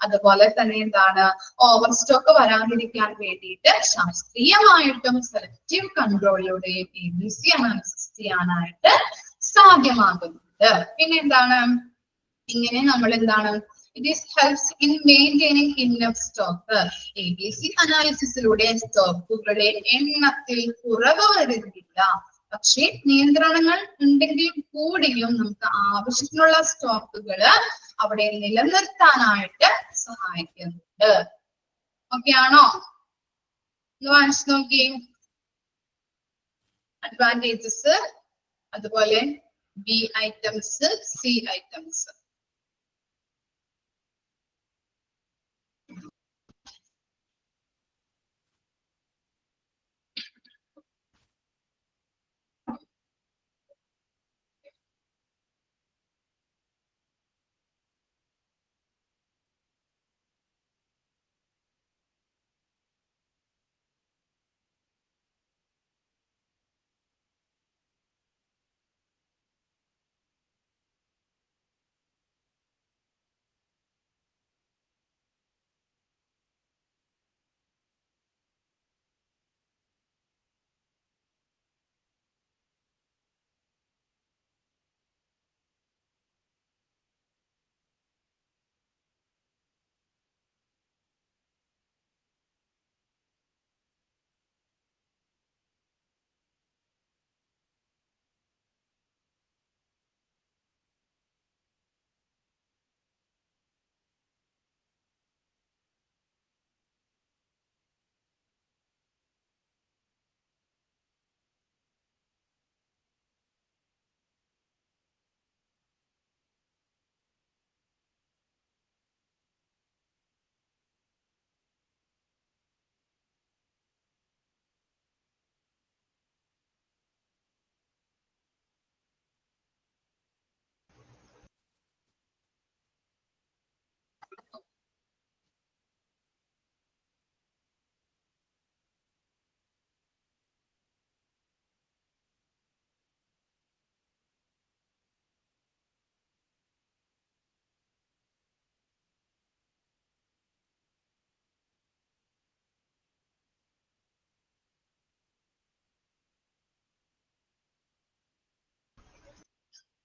അതുപോലെ തന്നെ എന്താണ്? ഓവർ സ്റ്റോക്ക് വരാതിരിക്കാൻ വേണ്ടിയിട്ട് ശാസ്ത്രീയമായിട്ടും സെലക്റ്റീവ് കൺട്രോളിലൂടെയും ABC അനാലിസിസ് ചെയ്യാനായിട്ട് സാധ്യമാകുന്നുണ്ട്. പിന്നെ എന്താണ്? ഇങ്ങനെ നമ്മൾ എന്താണ്? It is helps in maintaining enough stock. ABC അനാലിസിസിലൂടെ സ്റ്റോക്കുകളുടെ എണ്ണത്തിൽ കുറവ് വരുന്നില്ല. പക്ഷേ നിയന്ത്രണങ്ങൾ ഉണ്ടെങ്കിൽ കൂടിയും നമുക്ക് ആവശ്യത്തിനുള്ള സ്റ്റോക്കുകൾ അവിടെ നിലനിർത്താനായിട്ട് സഹായിക്കുന്നുണ്ട്. ഓക്കെ ആണോ? ഒന്ന് വായിച്ചു നോക്കി. അഡ്വാൻറ്റേജസ്, അതുപോലെ B ഐറ്റംസ്, C ഐറ്റംസ്.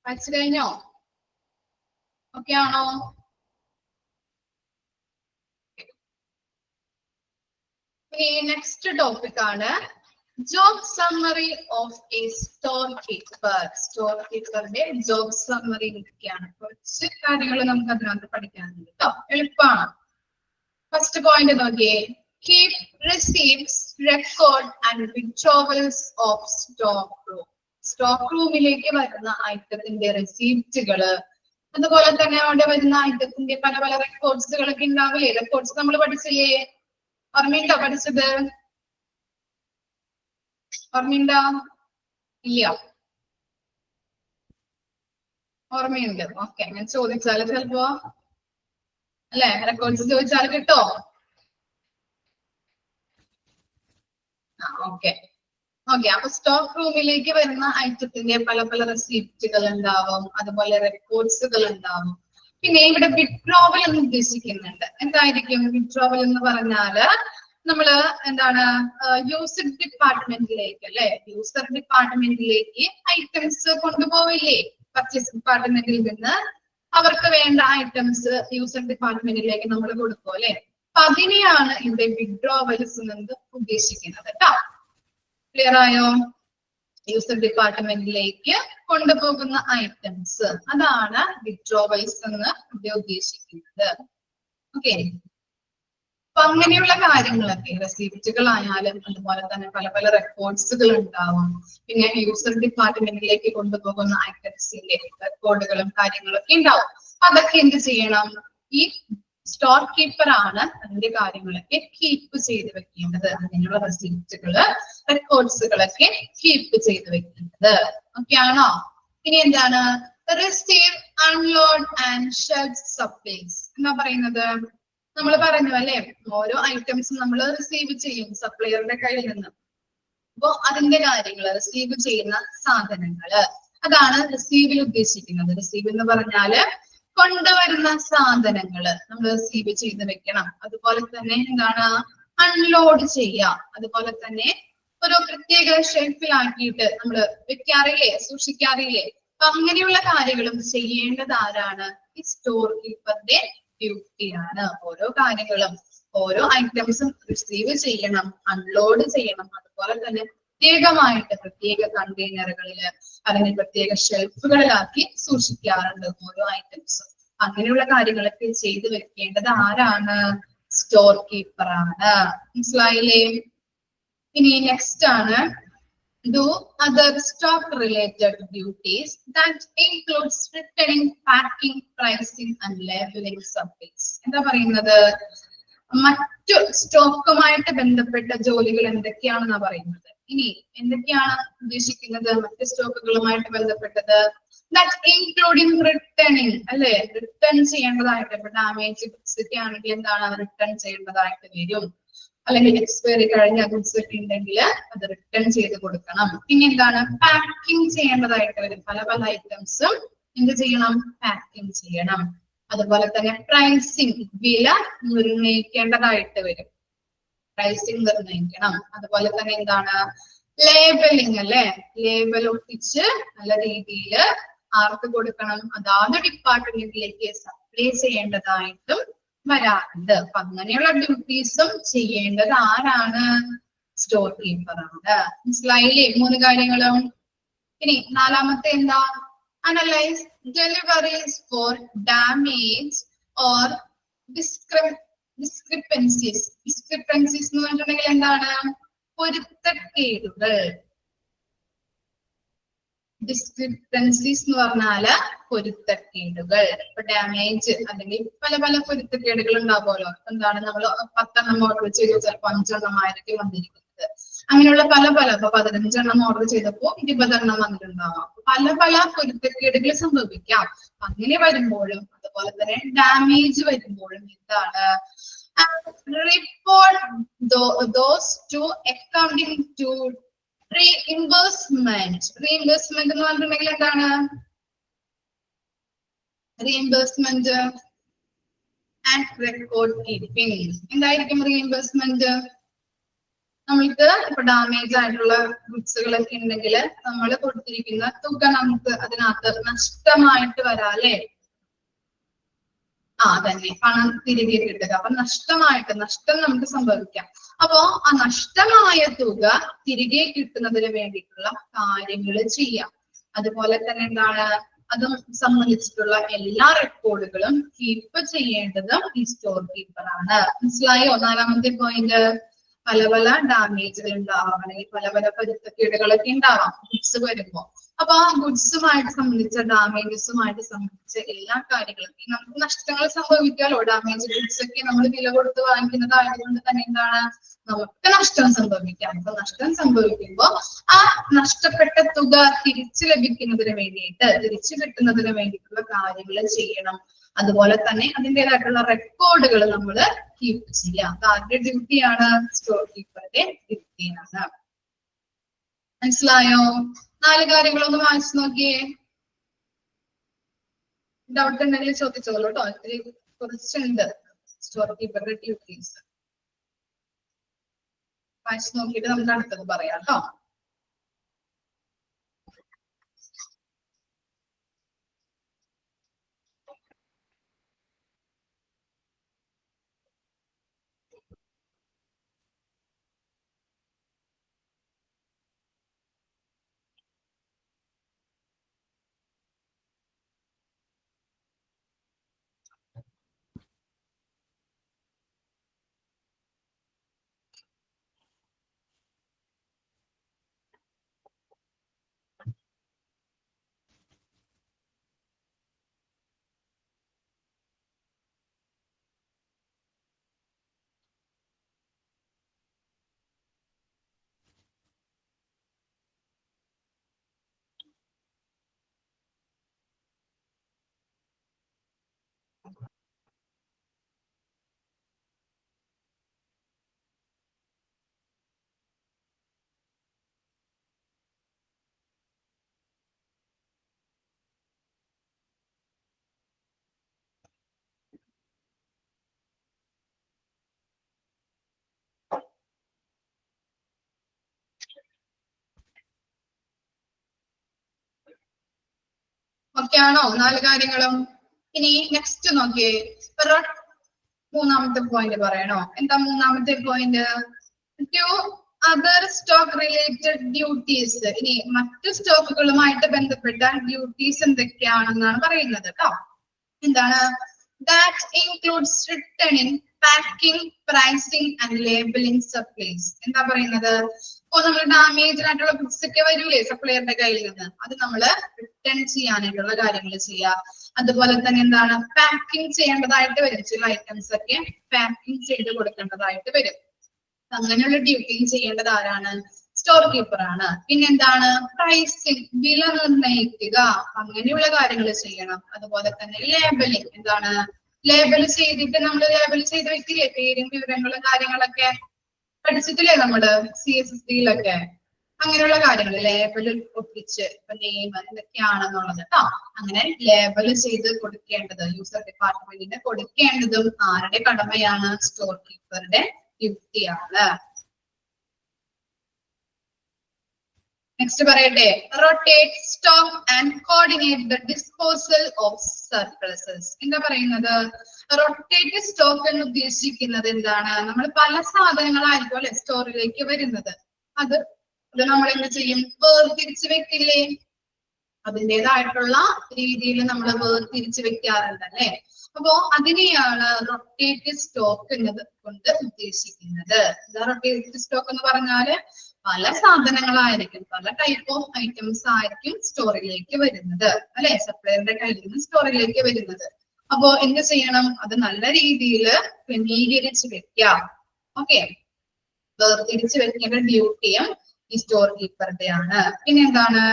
പഠിച്ചു കഴിഞ്ഞോ? ഓക്കെ ആണോ? ഇനി നെക്സ്റ്റ് ടോപ്പിക് ആണ് job summary of a store keeper. Store കീപ്പറിന്റെ ജോബ് സമ്മറി ഇതൊക്കെയാണ്. കുറച്ച് കാര്യങ്ങൾ നമുക്ക് അതിനകത്ത് പഠിക്കാനുണ്ട് കേട്ടോ. എളുപ്പമാണ്. ഫസ്റ്റ് പോയിന്റ് നോക്കിയേ. Keep receipts, record and withdrawals of stock room. Stock റൂമിലേക്ക് വരുന്ന ഐറ്റത്തിന്റെ റെസീപ്റ്റുകള്, അതുപോലെ തന്നെ അവിടെ വരുന്ന ഐറ്റത്തിന്റെ പല പല റെക്കോർഡ്സുകളൊക്കെ ഉണ്ടാവില്ലേ? റെക്കോർഡ്സ് നമ്മൾ പഠിച്ചില്ലേ? ഓർമ്മയുണ്ടോ പഠിച്ചത്? ഓർമ്മയുണ്ടോ? ഇല്ല, ഓർമ്മയുണ്ട്. ഓക്കെ, ഞാൻ ചോദിച്ചാല് ചിലപ്പോ അല്ലെ റെക്കോർഡ്സ് ചോദിച്ചാൽ കിട്ടോ? Okay okay. അപ്പൊ സ്റ്റോക്ക് റൂമിലേക്ക് വരുന്ന ഐറ്റത്തിന്റെ പല പല റെസിപ്റ്റുകൾ ഉണ്ടാവും, അതുപോലെ റെക്കോർഡ്സുകൾ ഉണ്ടാവും. പിന്നെ ഇവിടെ വിഡ്രോവൽ എന്ന് ഉദ്ദേശിക്കുന്നുണ്ട്. എന്തായിരിക്കും വിഡ്രോവൽ എന്ന് പറഞ്ഞാല്? നമ്മള് എന്താണ് യൂസർ ഡിപ്പാർട്ട്മെന്റിലേക്ക് അല്ലെ, യൂസർ ഡിപ്പാർട്ട്മെന്റിലേക്ക് ഐറ്റംസ് കൊണ്ടുപോവില്ലേ? പർച്ചേസ് ഡിപ്പാർട്ട്മെന്റിൽ നിന്ന് അവർക്ക് വേണ്ട ഐറ്റംസ് യൂസർ ഡിപ്പാർട്ട്മെന്റിലേക്ക് നമ്മൾ കൊടുക്കും അല്ലെ. അപ്പൊ അതിനെയാണ് ഇവിടെ വിഡ്രോവൽസ് എന്ന് ഉദ്ദേശിക്കുന്നത് കേട്ടോ. ക്ലിയർ ആയോ? യൂസർ ഡിപ്പാർട്ട്മെന്റിലേക്ക് കൊണ്ടുപോകുന്ന ഐറ്റംസ്, അതാണ് വിഡ്രോവൽസ് എന്ന് ഇവിടെ ഉദ്ദേശിക്കുന്നത്. ഓക്കെ. അപ്പൊ അങ്ങനെയുള്ള കാര്യങ്ങളൊക്കെ റെസിപ്റ്റുകൾ ആയാലും അതുപോലെ തന്നെ പല പല റെക്കോർഡ്സുകൾ ഉണ്ടാവും. പിന്നെ യൂസർ ഡിപ്പാർട്ട്മെന്റിലേക്ക് കൊണ്ടുപോകുന്ന ഐറ്റംസിന്റെ റെക്കോർഡുകളും കാര്യങ്ങളൊക്കെ ഉണ്ടാവും. അതൊക്കെ എന്ത് ചെയ്യണം? ഈ സ്റ്റോർ കീപ്പർ ആണ് അതിന്റെ കാര്യങ്ങളൊക്കെ കീപ്പ് ചെയ്ത് വെക്കേണ്ടത്. അതിനുള്ള റെസിപ്റ്റുകള് റെക്കോർഡ്സുകളൊക്കെ കീപ്പ് ചെയ്ത് വെക്കേണ്ടത്. ഓക്കെ ആണോ? ഇനി എന്താണ് receive, unload and shelf supplies എന്താ പറയുന്നത്? നമ്മൾ പറഞ്ഞു അല്ലെ, ഓരോ ഐറ്റംസും നമ്മൾ റിസീവ് ചെയ്യും സപ്ലയറുടെ കയ്യിൽ നിന്ന്. അപ്പൊ അതിന്റെ കാര്യങ്ങൾ റിസീവ് ചെയ്യുന്ന സാധനങ്ങള്, അതാണ് റിസീവിൽ ഉദ്ദേശിക്കുന്നത്. റിസീവ് എന്ന് പറഞ്ഞാല് കൊണ്ടുവരുന്ന സാധനങ്ങള് നമ്മൾ റിസീവ് ചെയ്ത് വെക്കണം. അതുപോലെ തന്നെ എന്താണ് അൺലോഡ് ചെയ്യുക. അതുപോലെ തന്നെ ഒരു പ്രത്യേക ഷെൽഫിലാക്കിയിട്ട് നമ്മൾ വെക്കാറില്ലേ, സൂക്ഷിക്കാറില്ലേ? അപ്പൊ അങ്ങനെയുള്ള കാര്യങ്ങളും ചെയ്യേണ്ടത് ആരാണ്? ഈ സ്റ്റോർ കീപ്പറിന്റെ ഡ്യൂട്ടിയാണ്. ഓരോ കാര്യങ്ങളും ഓരോ ഐറ്റംസും റിസീവ് ചെയ്യണം, അൺലോഡ് ചെയ്യണം. അതുപോലെ തന്നെ പ്രത്യേകമായിട്ട് പ്രത്യേക കണ്ടെയ്നറുകളില് അല്ലെങ്കിൽ പ്രത്യേക ഷെൽഫുകളിലാക്കി സൂക്ഷിക്കാറുണ്ട് ഓരോ ഐറ്റംസും. അങ്ങനെയുള്ള കാര്യങ്ങളൊക്കെ ചെയ്തു വെക്കേണ്ടത് ആരാണ്? സ്റ്റോർ കീപ്പർ ആണ്. മനസ്സിലായില്ലേ? ഇനി നെക്സ്റ്റ് ആണ് do other stock related duties that includes returning, packing, pricing and labeling supplies. എന്താ പറയുന്നത്? മറ്റു സ്റ്റോക്കുമായിട്ട് ബന്ധപ്പെട്ട ജോലികൾ എന്തൊക്കെയാണെന്നാ പറയുന്നത്. ഇനി എന്തൊക്കെയാണ് ഉദ്ദേശിക്കുന്നത് മറ്റ് സ്റ്റോക്കുകളുമായിട്ട് ബന്ധപ്പെട്ടത്? ദാറ്റ് ഇൻക്ലൂഡിങ് റിട്ടേണിങ് അല്ലെ, റിട്ടേൺ ചെയ്യേണ്ടതായിട്ട്. ഇപ്പൊ ഡാമേജ് ഗുഡ്സ് ഒക്കെ ആണെങ്കിൽ എന്താണ് റിട്ടേൺ ചെയ്യേണ്ടതായിട്ട് വരും. അല്ലെങ്കിൽ എക്സ്പയറി കഴിഞ്ഞ ഗുഡ്സ് ഒക്കെ ഉണ്ടെങ്കിൽ അത് റിട്ടേൺ ചെയ്ത് കൊടുക്കണം. പിന്നെ എന്താണ് പാക്കിംഗ് ചെയ്യേണ്ടതായിട്ട് വരും. പല പല ഐറ്റംസും എന്ത് ചെയ്യണം? പാക്കിംഗ് ചെയ്യണം. അതുപോലെ തന്നെ പ്രൈസിങ്, വില നിർണ്ണയിക്കേണ്ടതായിട്ട് വരും. പ്രൈസിങ് നിർണ്ണയിക്കണം. അതുപോലെ തന്നെ എന്താണ് ലേബലിംഗ് അല്ലെ, ലേബൽ ഒട്ടിച്ച് നല്ല രീതിയിൽ ആർക്ക് കൊടുക്കണം? അതാത് ഡിപ്പാർട്ട്മെന്റിലേക്ക് സപ്ലൈ ചെയ്യേണ്ടതായിട്ടും വരാറുണ്ട്. അപ്പൊ അങ്ങനെയുള്ള ഡ്യൂട്ടീസും ചെയ്യേണ്ടത് ആരാണ്? സ്റ്റോർ കീപ്പർ ആണ്. മനസ്സിലായില്ലേ 3 കാര്യങ്ങളും? ഇനി നാലാമത്തെ എന്താ? Analyse deliveries for damage or discrepancies. Discrepancies എന്ന് പറഞ്ഞിട്ടുണ്ടെങ്കിൽ എന്താണ്? പൊരുത്തക്കേടുകൾ. ഡിസ്ക്രിപ്പൻസീസ് എന്ന് പറഞ്ഞാല് പൊരുത്തക്കേടുകൾ. ഇപ്പൊ ഡാമേജ് അല്ലെങ്കിൽ പല പല പൊരുത്തക്കേടുകൾ ഉണ്ടാവുമല്ലോ. എന്താണ് നമ്മൾ 10 ഓർഡർ ചെയ്തു ചിലപ്പോൾ 5 ആയിരിക്കും വന്നിരിക്കുന്നത്. അങ്ങനെയുള്ള പല പല ഇപ്പൊ 15 ഓർഡർ ചെയ്തപ്പോ 20 വന്നിട്ടുണ്ടാവാം. പല പല പൊരുത്തക്കേടുകൾ സംഭവിക്കാം. അങ്ങനെ വരുമ്പോഴും അതുപോലെ തന്നെ ഡാമേജ് വരുമ്പോഴും എന്താണ്? Report those to accounting to reimbursement. Reimbursement എന്ന് പറഞ്ഞിട്ടുണ്ടെങ്കിൽ എന്താണ്? Reimbursement and record keeping. എന്തായിരിക്കും റീഇംബേഴ്സ്മെന്റ്? നമ്മൾക്ക് ഇപ്പൊ ഡാമേജ് ആയിട്ടുള്ള ഗുഡ്സുകളൊക്കെ ഉണ്ടെങ്കിൽ നമ്മൾ കൊടുത്തിരിക്കുന്ന തുക നമുക്ക് അതിനകത്ത് നഷ്ടമായിട്ട് വരാം അല്ലെ. തന്നെ പണം തിരികെ കിട്ടുക. അപ്പൊ നഷ്ടം നമുക്ക് സംഭവിക്കാം. അപ്പോ ആ നഷ്ടമായ തുക തിരികെ കിട്ടുന്നതിന് വേണ്ടിയിട്ടുള്ള കാര്യങ്ങൾ ചെയ്യാം. അതുപോലെ തന്നെ എന്താണ്, അതും സംബന്ധിച്ചിട്ടുള്ള എല്ലാ റെക്കോർഡുകളും കീപ്പ് ചെയ്യേണ്ടത് ഈ സ്റ്റോർ കീപ്പർ ആണ്. മനസ്സിലായോ? 4ാമത്തെ പോയിന്റ്, പല ഡാമേജുകൾ ഉണ്ടാവാം, അല്ലെങ്കിൽ പല പൊരുത്തക്കേടുകളൊക്കെ ഉണ്ടാവാം ഗുഡ്സ് വരുമ്പോ. അപ്പൊ ആ ഗുഡ്സുമായിട്ട് സംബന്ധിച്ച ഡാമേജസുമായിട്ട് സംബന്ധിച്ച എല്ലാ കാര്യങ്ങളും നമുക്ക് നഷ്ടങ്ങൾ സംഭവിക്കാമല്ലോ. ഡാമേജ് ഗുഡ്സ് ഒക്കെ നമ്മൾ വില കൊടുത്ത് വാങ്ങിക്കുന്നതായതുകൊണ്ട് തന്നെ എന്താണ്, നമുക്ക് നഷ്ടം സംഭവിക്കാം. അപ്പൊ നഷ്ടം സംഭവിക്കുമ്പോ ആ നഷ്ടപ്പെട്ട തുക തിരിച്ചു ലഭിക്കുന്നതിന് വേണ്ടിയിട്ട്, തിരിച്ചു കിട്ടുന്നതിന് വേണ്ടിയിട്ടുള്ള കാര്യങ്ങൾ ചെയ്യണം. അതുപോലെ തന്നെ അതിൻ്റെതായിട്ടുള്ള റെക്കോർഡുകൾ നമ്മൾ കീപ്പ് ചെയ്യാം. ആരുടെ ഡ്യൂട്ടിയാണ്? സ്റ്റോർ കീപ്പറുടെ ഡ്യൂട്ടിയാണ്. മനസ്സിലായോ? 4 കാര്യങ്ങളൊന്ന് വായിച്ചു നോക്കിയേ. ഡൗട്ട് ഉണ്ടെങ്കിൽ ചോദിച്ചോളൂ കേട്ടോ. ഇത്തിരി കുറച്ചുണ്ട് സ്റ്റോർ കീപ്പറുടെ ഡ്യൂട്ടീസ്. വായിച്ചു നോക്കിയിട്ട് നമുക്ക് അടുത്തത് പറയാം കേട്ടോ. ഓക്കെ ആണോ? 4 കാര്യങ്ങളും. ഇനി നെക്സ്റ്റ് നോക്കിയേ. 3ാമത്തെ പോയിന്റ് പറയണോ? എന്താ 3ാമത്തെ point? Other stock related duties. ഇനി മറ്റു സ്റ്റോക്കുകളുമായിട്ട് ബന്ധപ്പെട്ട ഡ്യൂട്ടീസ് എന്തൊക്കെയാണെന്നാണ് പറയുന്നത് കേട്ടോ. എന്താണ്? That includes returning, packing, pricing and labelling supplies. എന്താ പറയുന്നത്? ഇപ്പൊ നമ്മൾ ഡാമേജ് ആയിട്ടുള്ള ഗുഡ്സ് ഒക്കെ വരൂലേ സപ്ലയറുടെ കയ്യിൽ നിന്ന്, അത് നമ്മൾ റിട്ടേൺ ചെയ്യാനായിട്ടുള്ള കാര്യങ്ങൾ ചെയ്യുക. അതുപോലെ തന്നെ എന്താണ്, പാക്കിംഗ് ചെയ്യേണ്ടതായിട്ട് വരും. ചില ഐറ്റംസ് ഒക്കെ പാക്കിംഗ് ചെയ്ത് കൊടുക്കേണ്ടതായിട്ട് വരും. അങ്ങനെയുള്ള ഡ്യൂട്ടിയും ചെയ്യേണ്ടത് ആരാണ്? സ്റ്റോർ കീപ്പർ ആണ്. പിന്നെന്താണ്? പ്രൈസിംഗ്, വില നിർണ്ണയിക്കുക, അങ്ങനെയുള്ള കാര്യങ്ങൾ ചെയ്യണം. അതുപോലെ തന്നെ ലേബലിംഗ്, എന്താണ്, ലേബൽ ചെയ്തിട്ട് നമ്മൾ ലേബൽ ചെയ്ത് വെക്കില്ലേ പേരും വിവരങ്ങളും കാര്യങ്ങളൊക്കെ പഠിച്ചിട്ടില്ലേ നമ്മള് CSSDയിലൊക്കെ? അങ്ങനെയുള്ള കാര്യങ്ങൾ ലേബൽ ഒട്ടിച്ച് ഇപ്പൊ നെയിം എന്തൊക്കെയാണെന്നുള്ളത് കേട്ടോ. അങ്ങനെ ലേബൽ ചെയ്ത് കൊടുക്കേണ്ടത് യൂസർ ഡിപ്പാർട്ട്മെന്റിന് കൊടുക്കേണ്ടതും ആരുടെ കടമയാണ്? സ്റ്റോർ കീപ്പറുടെ ഡ്യൂട്ടിയാണ്. നെക്സ്റ്റ് പറയട്ടെ. Rotate stock and coordinate the disposal of surpluses. എന്താ പറയുന്നത്? റൊട്ടേറ്റ് സ്റ്റോക്ക് എന്ന് ഉദ്ദേശിക്കുന്നത് എന്താണ്? നമ്മൾ പല സാധനങ്ങളായിരിക്കും അല്ലെ സ്റ്റോറിലേക്ക് വരുന്നത്. അത് നമ്മൾ എന്ത് ചെയ്യും? വേർതിരിച്ച് വെക്കില്ലേ? അതിൻ്റെതായിട്ടുള്ള രീതിയിൽ നമ്മൾ വേർതിരിച്ച് വെക്കാറുണ്ട് അല്ലെ. അപ്പോ അതിനെയാണ് റൊട്ടേറ്റ് സ്റ്റോക്ക് എന്നത് കൊണ്ട് ഉദ്ദേശിക്കുന്നത്. റൊട്ടേറ്റ് സ്റ്റോക്ക് എന്ന് പറഞ്ഞാല് പല സാധനങ്ങളായിരിക്കും, പല ടൈപ്പ് ഓഫ് ഐറ്റംസ് ആയിരിക്കും സ്റ്റോറിലേക്ക് വരുന്നത് അല്ലെ, സപ്ലയറുടെ കയ്യിൽ നിന്ന് സ്റ്റോറിലേക്ക് വരുന്നത്. അപ്പോ എന്ത് ചെയ്യണം? അത് നല്ല രീതിയിൽ ക്രമീകരിച്ച് വെക്കാം. ഓക്കെ, വേർതിരിച്ച് വെക്കേണ്ട ഡ്യൂട്ടിയും ഈ സ്റ്റോർ കീപ്പറുടെ ആണ്. പിന്നെ എന്താണ്?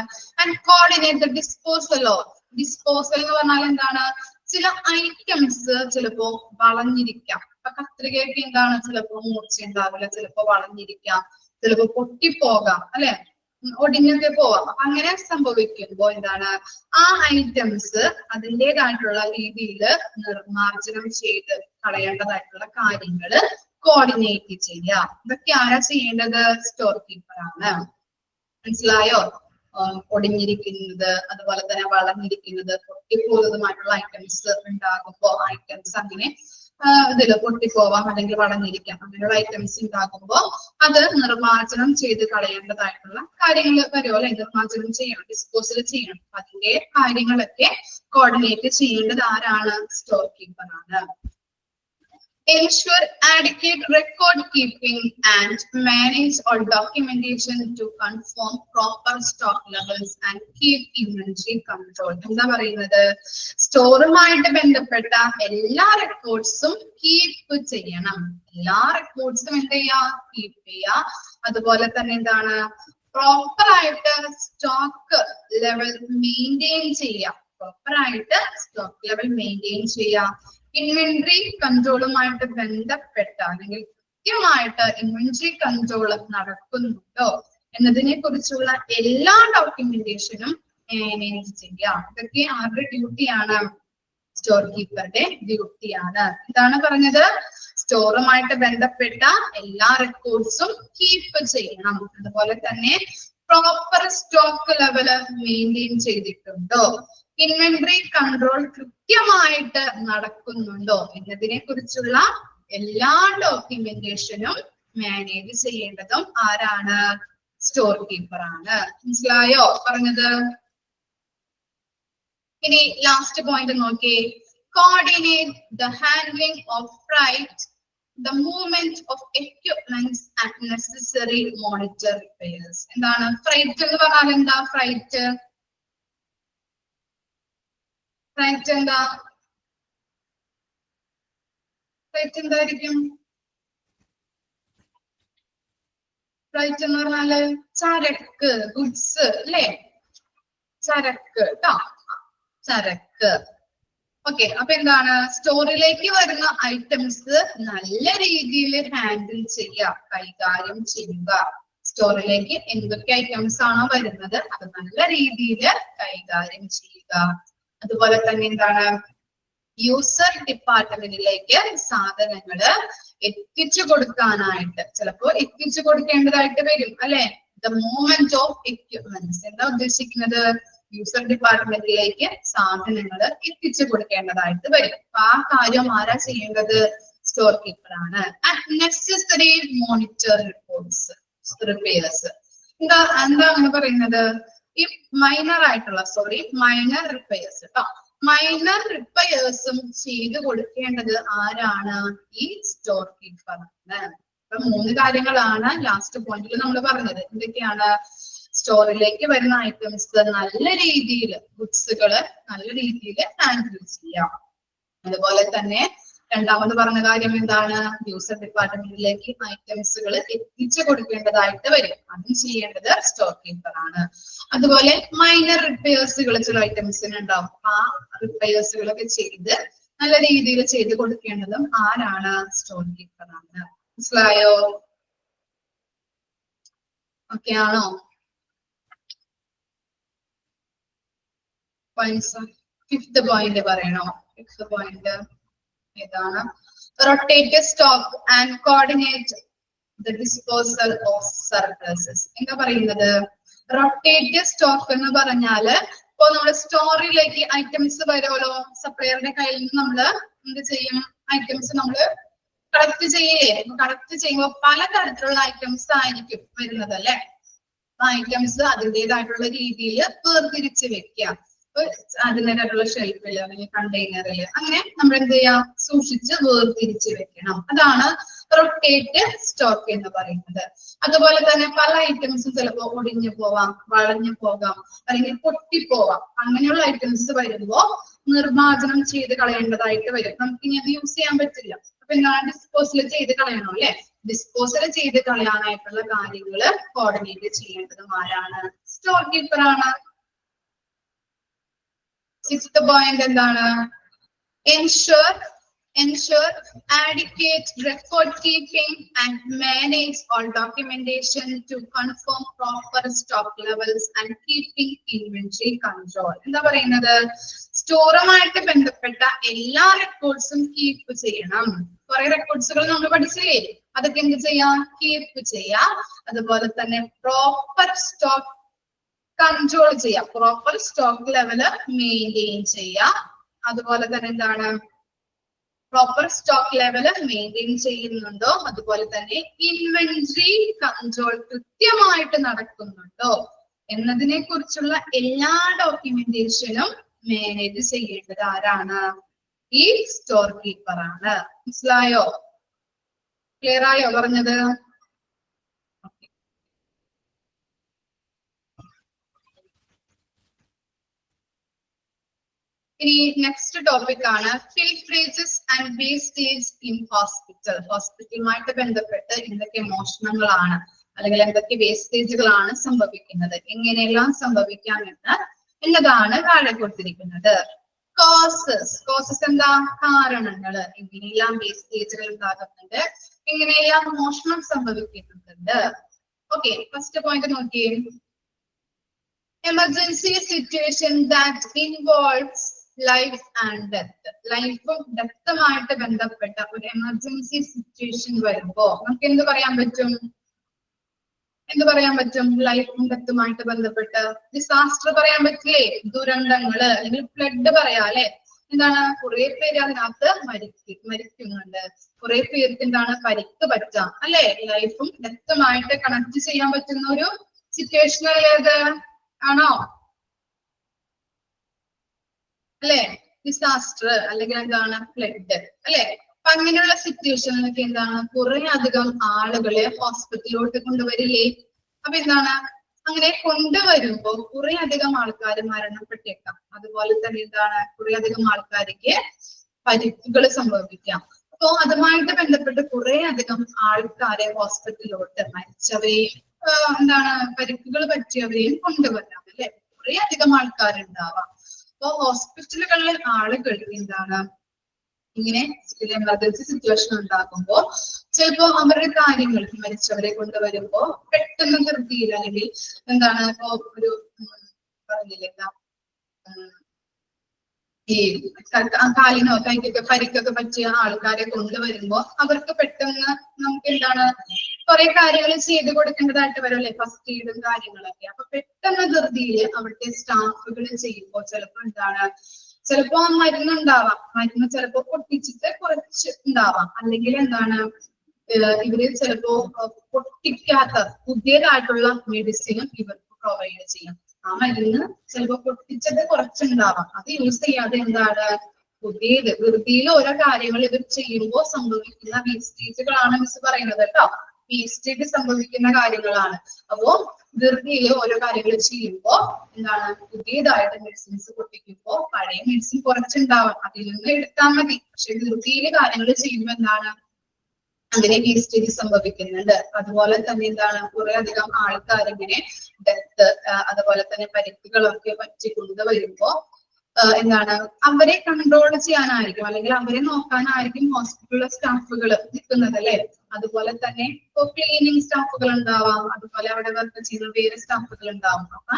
And coordinate the disposal of. Disposal എന്ന് പറഞ്ഞാൽ എന്താണ്? ചില ഐറ്റംസ് ചിലപ്പോ വളഞ്ഞിരിക്കാം. ഇപ്പൊ കത്രികയൊക്കെ എന്താണ്? ചിലപ്പോ മൂർച്ചയുണ്ടാവില്ല, ചിലപ്പോ വളഞ്ഞിരിക്കാം, ചിലപ്പോ പൊട്ടിപ്പോകാം അല്ലെ, ഒടിഞ്ഞൊക്കെ പോവാം. അപ്പൊ അങ്ങനെ സംഭവിക്കുമ്പോ എന്താണ്? ആ ഐറ്റംസ് അതിൻ്റെതായിട്ടുള്ള രീതിയിൽ നിർമാർജനം ചെയ്ത് കളയേണ്ടതായിട്ടുള്ള കാര്യങ്ങള് കോർഡിനേറ്റ് ചെയ്യുക. ഇതൊക്കെ ആരാ ചെയ്യേണ്ടത്? സ്റ്റോർ കീപ്പർ ആണ്. മനസ്സിലായോ? ഒടിഞ്ഞിരിക്കുന്നത്, അതുപോലെ തന്നെ വളഞ്ഞിരിക്കുന്നത്, പൊട്ടിപ്പോകുന്നതുമായിട്ടുള്ള ഐറ്റംസ് ഉണ്ടാകുമ്പോ ഐറ്റംസ് അങ്ങനെ ഇതില് പൊട്ടിപ്പോവാം അല്ലെങ്കിൽ വളഞ്ഞിരിക്കാം, അങ്ങനെയുള്ള ഐറ്റംസ് ഉണ്ടാകുമ്പോ അത് നിർമ്മാർജ്ജനം ചെയ്ത് കളയേണ്ടതായിട്ടുള്ള കാര്യങ്ങൾ വരുമോ അല്ലെ? നിർമ്മാർജ്ജനം ചെയ്യണം, ഡിസ്പോസൽ ചെയ്യണം. അതിന്റെ കാര്യങ്ങളൊക്കെ കോർഡിനേറ്റ് ചെയ്യേണ്ടത് ആരാണ്? സ്റ്റോർ കീപ്പർ ആണ്. Ensure adequate record keeping and manage all documentation to confirm proper stock levels and keep inventory control. എന്താ പറയുന്നത്? സ്റ്റോറുമായിട്ട് ബന്ധപ്പെട്ട എല്ലാ റെക്കോർഡ്സും കീപ്പ് ചെയ്യണം. എല്ലാ റെക്കോർഡ്സും എന്ത് ചെയ്യാ? കീപ്പ് ചെയ്യാ. അതുപോലെ തന്നെ എന്താണ്? പ്രോപ്പർ ആയിട്ട് സ്റ്റോക്ക് ലെവൽ മെയിൻറ്റെയിൻ ചെയ്യാം. പ്രോപ്പർ ആയിട്ട് സ്റ്റോക്ക് ലെവൽ മെയിൻറ്റെയിൻ ചെയ്യാം. ഇൻവെന്ററി കൺട്രോളുമായിട്ട് ബന്ധപ്പെട്ട അല്ലെങ്കിൽ കൃത്യമായിട്ട് ഇൻവെന്ററി കൺട്രോൾ നടക്കുന്നുണ്ടോ എന്നതിനെ കുറിച്ചുള്ള എല്ലാ ഡോക്യുമെന്റേഷനും മാനേജ് ചെയ്യാം. ഇതൊക്കെ ആരുടെ ഡ്യൂട്ടിയാണ്? സ്റ്റോർ കീപ്പറുടെ ഡ്യൂട്ടിയാണ്. ഇതാണ് പറഞ്ഞത്, സ്റ്റോറുമായിട്ട് ബന്ധപ്പെട്ട എല്ലാ റെക്കോർഡ്സും കീപ്പ് ചെയ്യണം. അതുപോലെ തന്നെ പ്രോപ്പർ സ്റ്റോക്ക് ലെവല് മെയിൻറ്റെയിൻ ചെയ്തിട്ടുണ്ടോ, ഇൻവെന്ററി കൺട്രോൾ കൃത്യമായിട്ട് നടക്കുന്നുണ്ടോ എന്നതിനെ കുറിച്ചുള്ള എല്ലാ ഡോക്യുമെന്റേഷനും മാനേജ് ചെയ്യേണ്ടതും ആരാണ്? സ്റ്റോർ കീപ്പർ ആണ്. മനസ്സിലായോ പറഞ്ഞത്? ഇനി ലാസ്റ്റ് പോയിന്റ് നോക്കിയേ. Coordinate the handling of freight, the movement of equipments and necessary monitor repairs. എന്താണ് ഫ്രൈറ്റ് എന്ന് പറഞ്ഞാൽ? എന്താ ഫ്രൈറ്റ്? ഫ്രൈറ്റ് എന്താ? ഫ്രൈറ്റ് എന്തായിരിക്കും? ഫ്രൈറ്റ് എന്ന് പറഞ്ഞാല് ചരക്ക്, ഗുഡ്സ് അല്ലേ? ചരക്ക് കേട്ടോ, ചരക്ക്. ഓക്കെ, അപ്പൊ എന്താണ്? സ്റ്റോറിലേക്ക് വരുന്ന ഐറ്റംസ് നല്ല രീതിയിൽ ഹാൻഡിൽ ചെയ്യുക, കൈകാര്യം ചെയ്യുക. സ്റ്റോറിലേക്ക് എന്തൊക്കെ ഐറ്റംസ് ആണോ വരുന്നത് അത് നല്ല രീതിയിൽ കൈകാര്യം ചെയ്യുക. അതുപോലെ തന്നെ എന്താണ്? യൂസർ ഡിപ്പാർട്ട്മെന്റിലേക്ക് സാധനങ്ങള് എത്തിച്ചു കൊടുക്കാനായിട്ട് ചിലപ്പോ എത്തിച്ചു കൊടുക്കേണ്ടതായിട്ട് വരും അല്ലെ? ദ മൂവ്മെന്റ് ഓഫ് എക്യുപ്മെന്റ്സ് എന്താ ഉദ്ദേശിക്കുന്നത്? യൂസർ ഡിപ്പാർട്ട്മെന്റിലേക്ക് സാധനങ്ങൾ എത്തിച്ചു കൊടുക്കേണ്ടതായിട്ട് വരും. അപ്പൊ ആ കാര്യം ആരാ ചെയ്യേണ്ടത്? സ്റ്റോർ കീപ്പർ ആണ്. Necessary monitor reports, repairs. എന്താ അങ്ങനെ പറയുന്നത്? ഈ മൈനർ റിപ്പയേഴ്സ് കേട്ടോ. മൈനർ റിപ്പയേഴ്സും ചെയ്തു കൊടുക്കേണ്ടത് ആരാണ്? ഈ സ്റ്റോർ കീപ്പർ ആണ്. അപ്പൊ 3 കാര്യങ്ങളാണ് ലാസ്റ്റ് പോയിന്റിൽ നമ്മൾ പറഞ്ഞത്. എന്തൊക്കെയാണ്? സ്റ്റോറിലേക്ക് വരുന്ന ഐറ്റംസ് നല്ല രീതിയിൽ, ഗുഡ്സുകള് നല്ല രീതിയിൽ ഹാൻഡിൽ ചെയ്യാം. അതുപോലെ തന്നെ രണ്ടാമത് പറഞ്ഞ കാര്യം എന്താണ്? യൂസർ ഡിപ്പാർട്ട്മെന്റിലേക്ക് ഐറ്റംസുകൾ എത്തിച്ചു കൊടുക്കേണ്ടതായിട്ട് വരും. അതും ചെയ്യേണ്ടത് സ്റ്റോർ കീപ്പർ ആണ്. അതുപോലെ മൈനർ റിപ്പയേഴ്സുകൾ ചില ഐറ്റംസിന് ഉണ്ടാവും. ആ റിപ്പയേഴ്സുകളൊക്കെ ചെയ്ത് നല്ല രീതിയിൽ ചെയ്ത് കൊടുക്കേണ്ടതും ആരാണ്? സ്റ്റോർ കീപ്പർ ആണ്. മനസ്സിലായോ? ഓക്കെ ആണോ? ഫിഫ്ത് പോയിന്റ് പറയണോ? ഫിഫ്ത് പോയിന്റ് ഏതാണ്? Rotate stock and coordinate the disposal of surpluses. എന്താ പറയുന്നത്? റൊട്ടേറ്റ് സ്റ്റോക്ക് എന്ന് പറഞ്ഞാല് ഇപ്പൊ നമ്മുടെ സ്റ്റോറിലേക്ക് ഐറ്റംസ് വരുമല്ലോ, സപ്ലയറുടെ കയ്യിൽ നിന്ന് നമ്മള് എന്ത് ചെയ്യും? ഐറ്റംസ് നമ്മള് കളക്ട് ചെയ്യേ. കളക്ട് ചെയ്യുമ്പോൾ പലതരത്തിലുള്ള ഐറ്റംസ് ആയിരിക്കും വരുന്നത് അല്ലെ? ഐറ്റംസ് അതിൻ്റെതായിട്ടുള്ള രീതിയിൽ വേർതിരിച്ച് വെക്കുക. അതിൻ്റെതായിട്ടുള്ള ഷെൽഫില് അല്ലെങ്കിൽ കണ്ടെയ്നറില് അങ്ങനെ നമ്മൾ എന്ത് ചെയ്യാം? സൂക്ഷിച്ച് വേർതിരിച്ച് വെക്കണം. അതാണ് റൊട്ടേറ്റ് സ്റ്റോക്ക് എന്ന് പറയുന്നത്. അതുപോലെ തന്നെ പല ഐറ്റംസും ചിലപ്പോ ഒടിഞ്ഞു പോവാം, വളഞ്ഞു പോകാം, അല്ലെങ്കിൽ പൊട്ടിപ്പോവാം. അങ്ങനെയുള്ള ഐറ്റംസ് വരുമ്പോ നിർമ്മാർജ്ജനം ചെയ്ത് കളയേണ്ടതായിട്ട് വരും. നമുക്ക് ഇനി അത് യൂസ് ചെയ്യാൻ പറ്റില്ല. അപ്പൊ എന്താണ്? ഡിസ്പോസൽ ചെയ്ത് കളയണം അല്ലെ? ഡിസ്പോസൽ ചെയ്ത് കളയാനായിട്ടുള്ള കാര്യങ്ങള് കോർഡിനേറ്റ് ചെയ്യേണ്ടതും ആരാണ്? സ്റ്റോർ കീപ്പർ ആണ്. സിക്സ്ത് പോയിന്റ് എന്താണ്? ensure adequate record keeping and manage all documentation to confirm proper stock levels and keeping inventory control. എന്താ പറയുന്നത്? സ്റ്റോറുമായിട്ട് ബന്ധപ്പെട്ട എല്ലാ റെക്കോർഡ്സും കീപ്പ് ചെയ്യണം. കുറെ റെക്കോർഡ്സുകൾ നമ്മൾ പഠിച്ചില്ലേ, അതൊക്കെ എന്ത് ചെയ്യാം, കീപ്പ് ചെയ്യാം. അതുപോലെ തന്നെ പ്രോപ്പർ സ്റ്റോക്ക് കൺട്രോൾ ചെയ്യാം, പ്രോപ്പർ സ്റ്റോക്ക് ലെവല് മെയിൻറ്റെയിൻ ചെയ്യാം. അതുപോലെ തന്നെ എന്താണ്, പ്രോപ്പർ സ്റ്റോക്ക് ലെവല് മെയിൻറ്റെയിൻ ചെയ്യുന്നുണ്ടോ, അതുപോലെ തന്നെ ഇൻവെന്ററി കൺട്രോൾ കൃത്യമായിട്ട് നടക്കുന്നുണ്ടോ എന്നതിനെ കുറിച്ചുള്ള എല്ലാ ഡോക്യുമെന്റേഷനും മാനേജ് ചെയ്യേണ്ടത് ആരാണ്, ഈ സ്റ്റോർ കീപ്പർ ആണ്. മനസ്സിലായോ, ക്ലിയർ ആയോ പറഞ്ഞത്? ഇനി നെക്സ്റ്റ് ടോപ്പിക് ആണ് ഫിൽട്രേജസ് ആൻഡ് വേസ്റ്റേജ് ഇൻ ഹോസ്പിറ്റൽ. ഹോസ്പിറ്റലുമായിട്ട് ബന്ധപ്പെട്ട് എന്തൊക്കെ മോഷണങ്ങളാണ് അല്ലെങ്കിൽ എന്തൊക്കെ വേസ്റ്റേജുകളാണ് സംഭവിക്കുന്നത്, എങ്ങനെയെല്ലാം സംഭവിക്കാം എന്നതാണ് താഴെ കൊടുത്തിരിക്കുന്നത്. കോസസ് എന്താ, കാരണങ്ങള്, എങ്ങനെയെല്ലാം വേസ്റ്റേജുകൾ ഉണ്ടാകുന്നുണ്ട്, എങ്ങനെയെല്ലാം മോഷണം സംഭവിക്കുന്നുണ്ട്. ഓക്കെ, ഫസ്റ്റ് പോയിന്റ് നോക്കിയേ. Emergency situation that involves life and death. ലൈഫും ഡെത്തുമായിട്ട് ബന്ധപ്പെട്ട ഒരു എമർജൻസി സിറ്റുവേഷൻ വരുമ്പോ നമുക്ക് എന്ത് പറയാൻ പറ്റും, ലൈഫും ഡെത്തുമായിട്ട് ബന്ധപ്പെട്ട് ഡിസാസ്റ്റർ പറയാൻ പറ്റില്ലേ, ദുരന്തങ്ങള് അല്ലെങ്കിൽ ഫ്ലഡ് പറയാം അല്ലെ. എന്താണ്, കുറെ പേര് അതിനകത്ത് മരിക്കുന്നുണ്ട്, കുറെ പേർക്ക് എന്താണ് പരിക്ക് പറ്റാം അല്ലെ. ലൈഫും ഡെത്തുമായിട്ട് കണക്ട് ചെയ്യാൻ പറ്റുന്ന ഒരു സിറ്റുവേഷൻ ഏത് ആണോ അല്ലെ, ഡിസാസ്റ്റർ അല്ലെങ്കിൽ എന്താണ് ഫ്ലഡ് അല്ലെ. അപ്പൊ അങ്ങനെയുള്ള സിറ്റുവേഷനിലൊക്കെ എന്താണ് കുറെ അധികം ആളുകളെ ഹോസ്പിറ്റലിലോട്ട് കൊണ്ടുവരില്ലേ. അപ്പൊ എന്താണ്, അങ്ങനെ കൊണ്ടുവരുമ്പോ കുറെ അധികം ആൾക്കാർ മരണപ്പെട്ടേക്കാം, അതുപോലെ തന്നെ എന്താണ് കുറെ അധികം ആൾക്കാർക്ക് പരിക്കുകൾ സംഭവിക്കാം. അപ്പൊ അതുമായിട്ട് ബന്ധപ്പെട്ട് കുറെ അധികം ആൾക്കാരെ ഹോസ്പിറ്റലിലോട്ട് മരിച്ചവരെയും എന്താണ് പരിക്കുകൾ പറ്റിയവരെയും കൊണ്ടുവരാം അല്ലെ. കുറെ അധികം ആൾക്കാരുണ്ടാവാം. അപ്പൊ ഹോസ്പിറ്റലുകളിലെ ആളുകൾ എന്താണ് ഇങ്ങനെ എമർജൻസി സിറ്റുവേഷൻ ഉണ്ടാകുമ്പോ ചിലപ്പോ അവരുടെ കാര്യങ്ങൾ മരിച്ചവരെ കൊണ്ടുവരുമ്പോ പെട്ടെന്ന് ധൃതിയിൽ അല്ലെങ്കിൽ എന്താണ് ഇപ്പൊ ഒരു പറഞ്ഞില്ലേ ഈ കാലിനോ കൈക്കൊക്കെ പരിക്കൊക്കെ പറ്റിയ ആൾക്കാരെ കൊണ്ടുവരുമ്പോ അവർക്ക് പെട്ടെന്ന് നമുക്ക് എന്താണ് കുറെ കാര്യങ്ങൾ ചെയ്ത് കൊടുക്കേണ്ടതായിട്ട് വരും അല്ലെ, ഫസ്റ്റ് എയ്ഡും കാര്യങ്ങളൊക്കെ. അപ്പൊ പെട്ടെന്ന് ധൃതിയിൽ അവിടുത്തെ സ്റ്റാഫുകൾ ചെയ്യുമ്പോ ചിലപ്പോ എന്താണ്, ചിലപ്പോ മരുന്നുണ്ടാവാം, മരുന്ന് ചിലപ്പോ പൊട്ടിച്ചിട്ട് കുറച്ച് ഉണ്ടാവാം, അല്ലെങ്കിൽ എന്താണ് ഇവര് ചിലപ്പോ പൊട്ടിക്കാത്ത പുതിയതായിട്ടുള്ള മെഡിസിനും ഇവർക്ക് പ്രൊവൈഡ് ചെയ്യും. ആ മരുന്ന് ചിലപ്പോ പൊട്ടിച്ചത് കുറച്ചുണ്ടാവാം, അത് യൂസ് ചെയ്യാതെ എന്താണ് പുതിയത് ധൃതിയിൽ ഓരോ കാര്യങ്ങൾ ഇവർ ചെയ്യുമ്പോൾ സംഭവിക്കുന്ന വേസ്റ്റേജുകളാണ് മിസ് പറയുന്നത് കേട്ടോ. വേസ്റ്റേജ് സംഭവിക്കുന്ന കാര്യങ്ങളാണ്. അപ്പോ ധൃതിയിൽ ഓരോ കാര്യങ്ങൾ ചെയ്യുമ്പോ എന്താണ് പുതിയതായിട്ട് മെഡിസിൻസ് പൊട്ടിക്കുമ്പോ പഴയ മെഡിസിൻ കുറച്ചുണ്ടാവാം, അതിൽ നിന്ന് എടുത്താൽ മതി. പക്ഷെ ധൃതിയിൽ കാര്യങ്ങൾ ചെയ്യുമ്പോൾ എന്താണ് അങ്ങനെ വേസ്റ്റേജ് സംഭവിക്കുന്നുണ്ട്. അതുപോലെ തന്നെ എന്താണ് കുറെ അധികം ആൾക്കാരിങ്ങനെ ഡെത്ത് അതുപോലെ തന്നെ പരിക്കുകളൊക്കെ പറ്റി കൊണ്ടുവരുമ്പോ എന്താണ് അവരെ കൺട്രോൾ ചെയ്യാനായിരിക്കും അല്ലെങ്കിൽ അവരെ നോക്കാനായിരിക്കും ഹോസ്പിറ്റലിലെ സ്റ്റാഫുകൾ നിൽക്കുന്നത് അല്ലെ. അതുപോലെ തന്നെ ഇപ്പൊ ക്ലീനിങ് സ്റ്റാഫുകൾ ഉണ്ടാവാം, അതുപോലെ അവിടെ വർക്ക് ചെയ്യുന്ന വേറെ സ്റ്റാഫുകൾ ഉണ്ടാവും. അപ്പൊ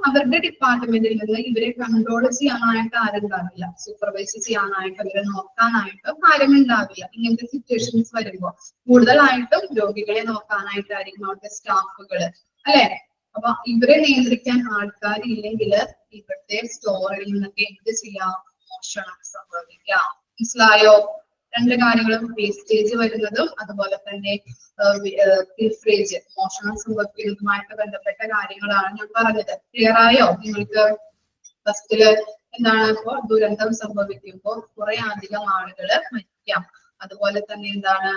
അവരുടെ ഡിപ്പാർട്ട്മെന്റിൽ നിന്ന് ഇവരെ കൺട്രോൾ ചെയ്യാനായിട്ട് ആരുണ്ടാവില്ല, സൂപ്പർവൈസ് ചെയ്യാനായിട്ട് ഇവരെ നോക്കാനായിട്ട് ആരും ഉണ്ടാവില്ല. ഇങ്ങനത്തെ സിറ്റുവേഷൻസ് വരുമ്പോ കൂടുതലായിട്ടും രോഗികളെ നോക്കാനായിട്ടായിരിക്കും അവിടുത്തെ സ്റ്റാഫുകള് അല്ലെ. അപ്പൊ ഇവരെ നിയന്ത്രിക്കാൻ ആൾക്കാരില്ലെങ്കിൽ ഇവിടുത്തെ സ്റ്റോറിൽ നിന്നൊക്കെ എന്ത് ചെയ്യാം, മോഷണം സംഭവിക്കാം. മനസ്സിലായോ? രണ്ട് കാര്യങ്ങളും വേസ്റ്റേജ് വരുന്നതും അതുപോലെ തന്നെ ഫിൽട്രേജ് മോഷണം സംഭവിക്കുന്നതുമായിട്ട് ബന്ധപ്പെട്ട കാര്യങ്ങളാണ് ഞാൻ പറഞ്ഞത്. ക്ലിയർ ആയോ നിങ്ങൾക്ക്? ഫസ്റ്റില് എന്താണ്, ഇപ്പോ ദുരന്തം സംഭവിക്കുമ്പോൾ കുറെ അധികം ആളുകള് മരിക്കാം, അതുപോലെ തന്നെ എന്താണ്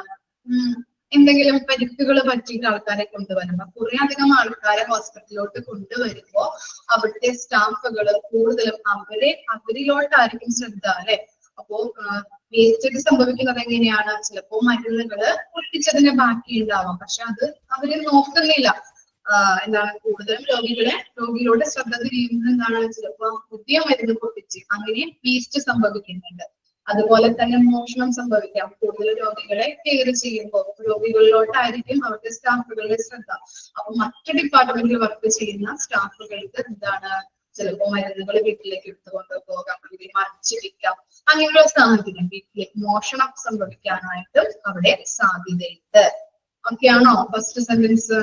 എന്തെങ്കിലും പരിക്കുകൾ പറ്റിയിട്ട് ആൾക്കാരെ കൊണ്ടുവരുമ്പോ കുറെ അധികം ആൾക്കാരെ ഹോസ്പിറ്റലിലോട്ട് കൊണ്ടുവരുമ്പോ അവിടുത്തെ സ്റ്റാഫുകൾ കൂടുതലും അവരിലോട്ടായിരിക്കും ശ്രദ്ധ അല്ലെ. അപ്പോ വേസ്റ്റേജ് സംഭവിക്കുന്നത് എങ്ങനെയാണ്, ചിലപ്പോ മരുന്നുകള് പൊട്ടിച്ചതിന്റെ ബാക്കി ഉണ്ടാവാം, പക്ഷെ അത് അവര് നോക്കുന്നില്ല. എന്താണ് കൂടുതലും രോഗികളോട് ശ്രദ്ധ തിരിയുന്നത് എന്താണ്, ചിലപ്പോ പുതിയ മരുന്ന് പൊട്ടിച്ച് അങ്ങനെ വേസ്റ്റ് സംഭവിക്കുന്നുണ്ട്. അതുപോലെ തന്നെ മോഷണം സംഭവിക്കാം, കൂടുതൽ രോഗികളെ കെയർ ചെയ്യുമ്പോൾ രോഗികളിലോട്ടായിരിക്കും അവിടുത്തെ സ്റ്റാഫുകളുടെ ശ്രദ്ധ. അപ്പൊ മറ്റു ഡിപ്പാർട്ട്മെന്റിൽ വർക്ക് ചെയ്യുന്ന സ്റ്റാഫുകൾക്ക് എന്താണ് ചിലപ്പോ മരുന്നുകൾ വീട്ടിലേക്ക് എടുത്തുകൊണ്ട് പോകാം, അല്ലെങ്കിൽ മറിച്ച് വിൽക്കാം, അങ്ങനെയുള്ള സാഹചര്യം വീട്ടിലെ മോഷണം സംഭവിക്കാനായിട്ട് അവിടെ സാധ്യതയുണ്ട്. ഓക്കെ ആണോ? ഫസ്റ്റ് സെന്റൻസ്